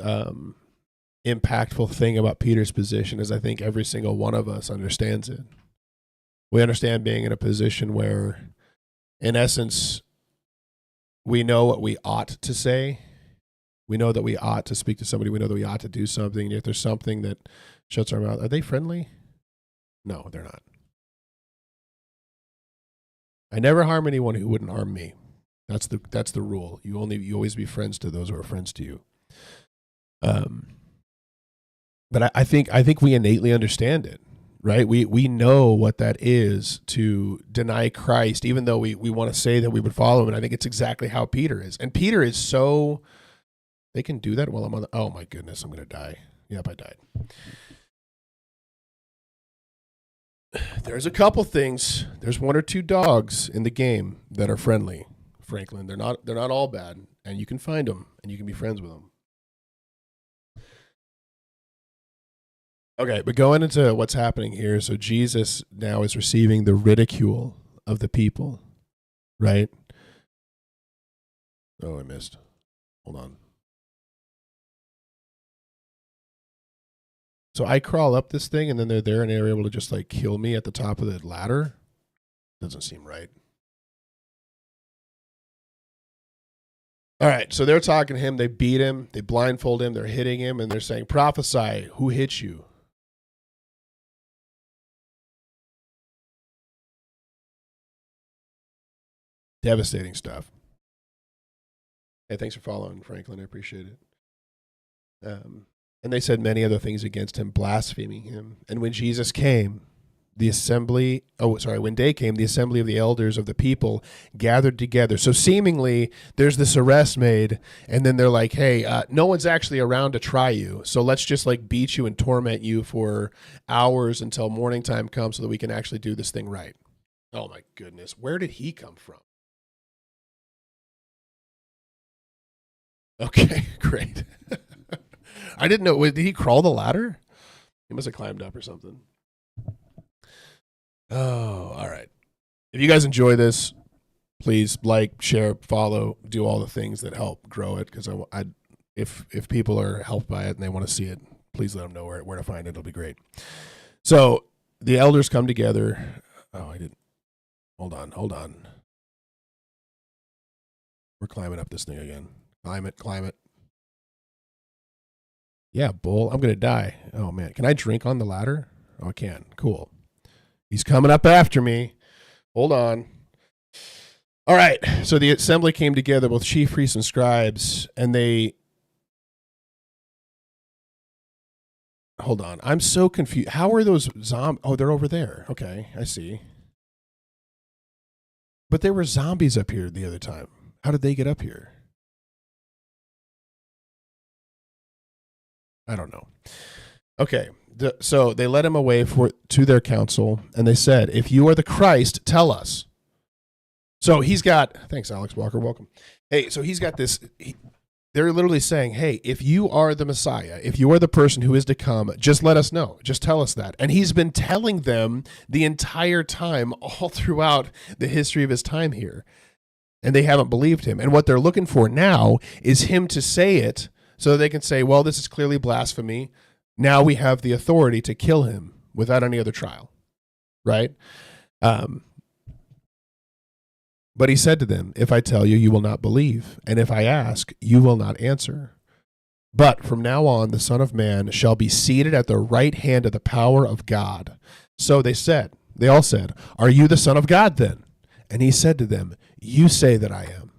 A: impactful thing about Peter's position is I think every single one of us understands it. We understand being in a position where, in essence, we know what we ought to say. We know that we ought to speak to somebody. We know that we ought to do something. And if there's something that shuts our mouth, are they friendly? No, they're not. I never harm anyone who wouldn't harm me. That's the rule. You always be friends to those who are friends to you. But I think we innately understand it, right? We know what that is to deny Christ, even though we want to say that we would follow him. And I think it's exactly how Peter is. And Peter is so, they can do that while I'm on oh my goodness, I'm going to die. Yep, I died. There's a couple things. There's 1 or 2 dogs in the game that are friendly, Franklin. They're not all bad, and you can find them, and you can be friends with them. Okay, but going into what's happening here, so Jesus now is receiving the ridicule of the people, right? Oh, I missed. Hold on. So I crawl up this thing, and then they're there, and they're able to just like kill me at the top of the ladder. Doesn't seem right. All right, so they're talking to him. They beat him. They blindfold him. They're hitting him, and they're saying, prophesy, who hit you? Devastating stuff. Hey, thanks for following, Franklin. I appreciate it. And they said many other things against him, blaspheming him. And when Jesus came, when day came, the assembly of the elders of the people gathered together. So seemingly there's this arrest made, and then they're like, hey, no one's actually around to try you. So let's just like beat you and torment you for hours until morning time comes so that we can actually do this thing right. Oh my goodness. Where did he come from? Okay, great. I didn't know. Did he crawl the ladder? He must have climbed up or something. Oh, all right. If you guys enjoy this, please like, share, follow, do all the things that help grow it. Because if people are helped by it and they want to see it, please let them know where to find it. It'll be great. So the elders come together. Oh, I didn't. Hold on. We're climbing up this thing again. Climb it. Yeah, bull. I'm going to die. Oh, man. Can I drink on the ladder? Oh, I can. Cool. He's coming up after me. Hold on. All right. So the assembly came together, both chief priests and scribes, and they. Hold on. I'm so confused. How are those zombies? Oh, they're over there. Okay. I see. But there were zombies up here the other time. How did they get up here? I don't know. Okay. So they led him away to their council, and they said, "If you are the Christ, tell us." So he's got. Thanks, Alex Walker. Welcome. Hey, so he's got this. They're literally saying, "Hey, if you are the Messiah, if you are the person who is to come, just let us know. Just tell us that." And he's been telling them the entire time, all throughout the history of his time here, and they haven't believed him. And what they're looking for now is him to say it, so they can say, "Well, this is clearly blasphemy. Now we have the authority to kill him without any other trial," right? But he said to them, "If I tell you, you will not believe, and if I ask, you will not answer. But from now on, the Son of Man shall be seated at the right hand of the power of God." So they all said, "Are you the Son of God then?" And he said to them, "You say that I am."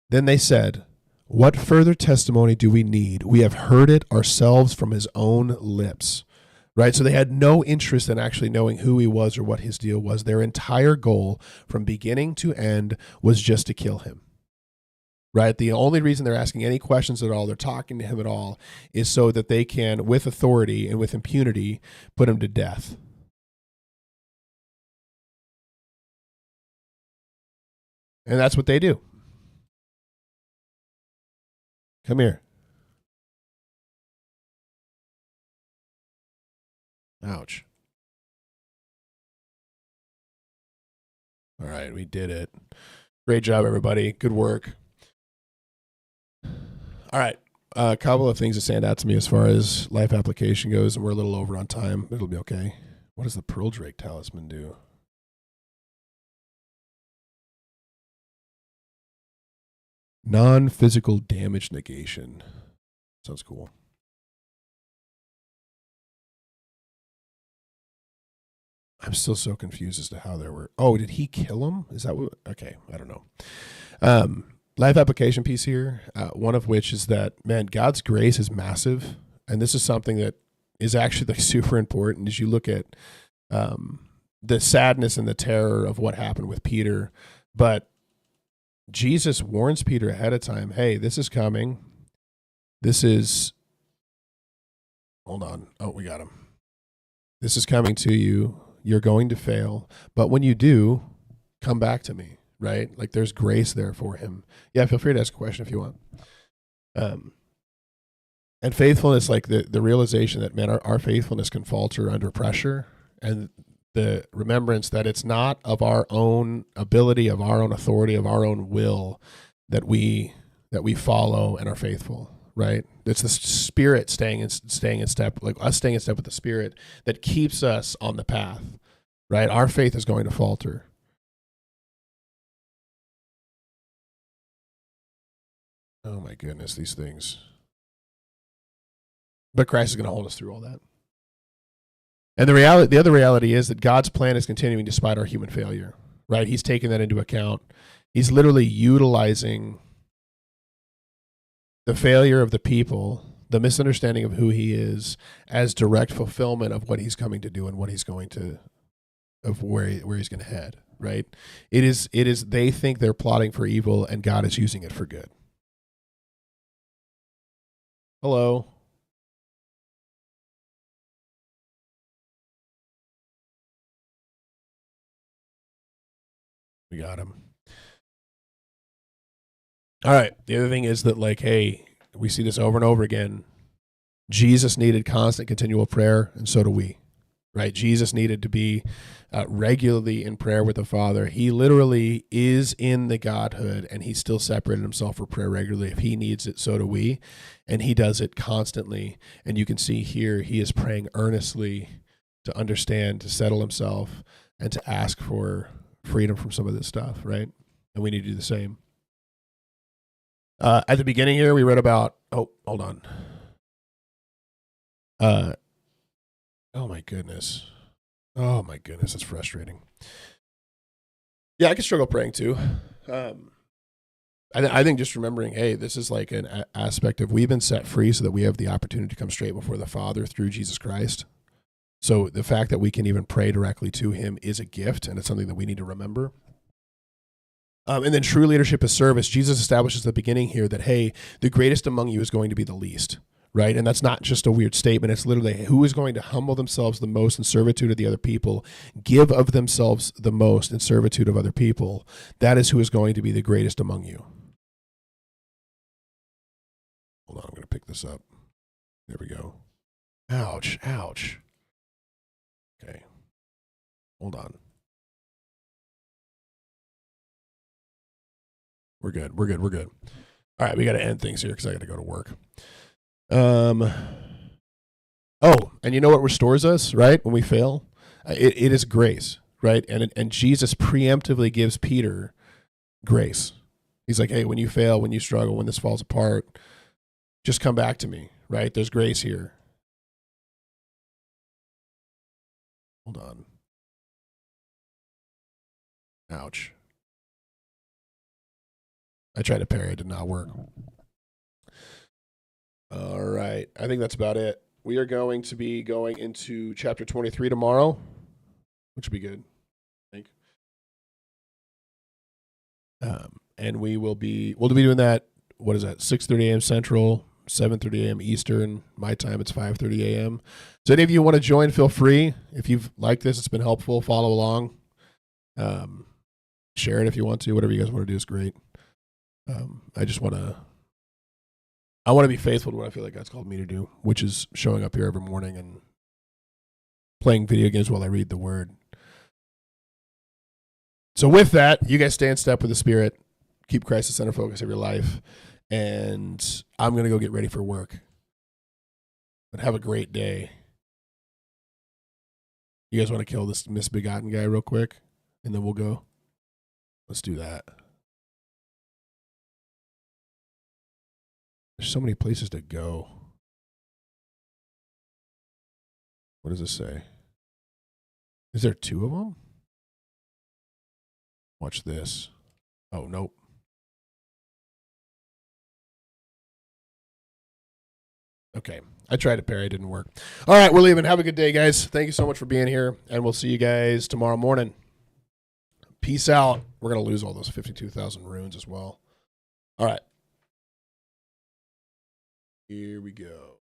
A: Then they said, "What further testimony do we need? We have heard it ourselves from his own lips." Right? So they had no interest in actually knowing who he was or what his deal was. Their entire goal from beginning to end was just to kill him. Right? The only reason they're asking any questions at all, they're talking to him at all, is so that they can, with authority and with impunity, put him to death. And that's what they do. Come here. Ouch. All right, we did it. Great job, everybody. Good work. All right. A couple of things that stand out to me as far as life application goes, and we're a little over on time. It'll be okay. What does the Pearl Drake talisman do? Non-physical damage negation. Sounds cool. I'm still so confused as to how there were. Oh, did he kill him? Is that what? Okay, I don't know. Life application piece here. One of which is that, man, God's grace is massive, and this is something that is actually like super important as you look at the sadness and the terror of what happened with Peter. But Jesus warns Peter ahead of time, "Hey, this is coming. This is." Hold on. Oh, we got him. "This is coming to you. You're going to fail. But when you do, come back to me," right? Like there's grace there for him. Yeah, feel free to ask a question if you want. And faithfulness, like the realization that, man, our faithfulness can falter under pressure, and the remembrance that it's not of our own ability, of our own authority, of our own will that we follow and are faithful. Right? It's the Spirit staying in step, like us staying in step with the Spirit, that keeps us on the path. Right? Our faith is going to falter. Oh my goodness, these things. But Christ is going to hold us through all that. And the other reality is that God's plan is continuing despite our human failure. Right? He's taking that into account. He's literally utilizing the failure of the people, the misunderstanding of who he is, as direct fulfillment of what he's coming to do and what he's going to, of where he's going to head. Right? It is. They think they're plotting for evil, and God is using it for good. Hello. We got him. All right. The other thing is that, like, hey, we see this over and over again. Jesus needed constant, continual prayer, and so do we. Right? Jesus needed to be regularly in prayer with the Father. He literally is in the Godhood, and he still separated himself for prayer regularly. If he needs it, so do we. And he does it constantly. And you can see here, he is praying earnestly to understand, to settle himself, and to ask for freedom from some of this stuff, right? And we need to do the same. At the beginning here, we read about, oh, hold on. Oh my goodness. It's frustrating. Yeah, I can struggle praying too. I think just remembering, hey, this is like an aspect of we've been set free so that we have the opportunity to come straight before the Father through Jesus Christ. So the fact that we can even pray directly to him is a gift, and it's something that we need to remember. And then true leadership is service. Jesus establishes at the beginning here that, hey, the greatest among you is going to be the least. Right? And that's not just a weird statement. It's literally who is going to humble themselves the most in servitude of the other people, give of themselves the most in servitude of other people. That is who is going to be the greatest among you. Hold on, I'm going to pick this up. There we go. Ouch. Okay. Hold on. We're good. All right, we got to end things here because I got to go to work. Oh, and you know what restores us, right? When we fail, it is grace, right? And Jesus preemptively gives Peter grace. He's like, hey, when you fail, when you struggle, when this falls apart, just come back to me, right? There's grace here. Hold on. Ouch. I tried to parry, it did not work. All right. I think that's about it. We are going to be going into chapter 23 tomorrow, which will be good, I think. And we'll be doing that, what is that, 6:30 a.m. Central, 7:30 a.m. Eastern. My time, it's 5:30 a.m. So any of you want to join, feel free. If you've liked this, it's been helpful, follow along. Share it if you want to. Whatever you guys want to do is great. I want to be faithful to what I feel like God's called me to do, which is showing up here every morning and playing video games while I read the Word. So with that, you guys stay in step with the Spirit. Keep Christ the center focus of your life. And I'm going to go get ready for work. But have a great day. You guys want to kill this misbegotten guy real quick? And then we'll go? Let's do that. There's so many places to go. What does this say? Is there 2 of them? Watch this. Oh, nope. Okay. I tried to parry. It didn't work. All right, we're leaving. Have a good day, guys. Thank you so much for being here, and we'll see you guys tomorrow morning. Peace out. We're going to lose all those 52,000 runes as well. All right. Here we go.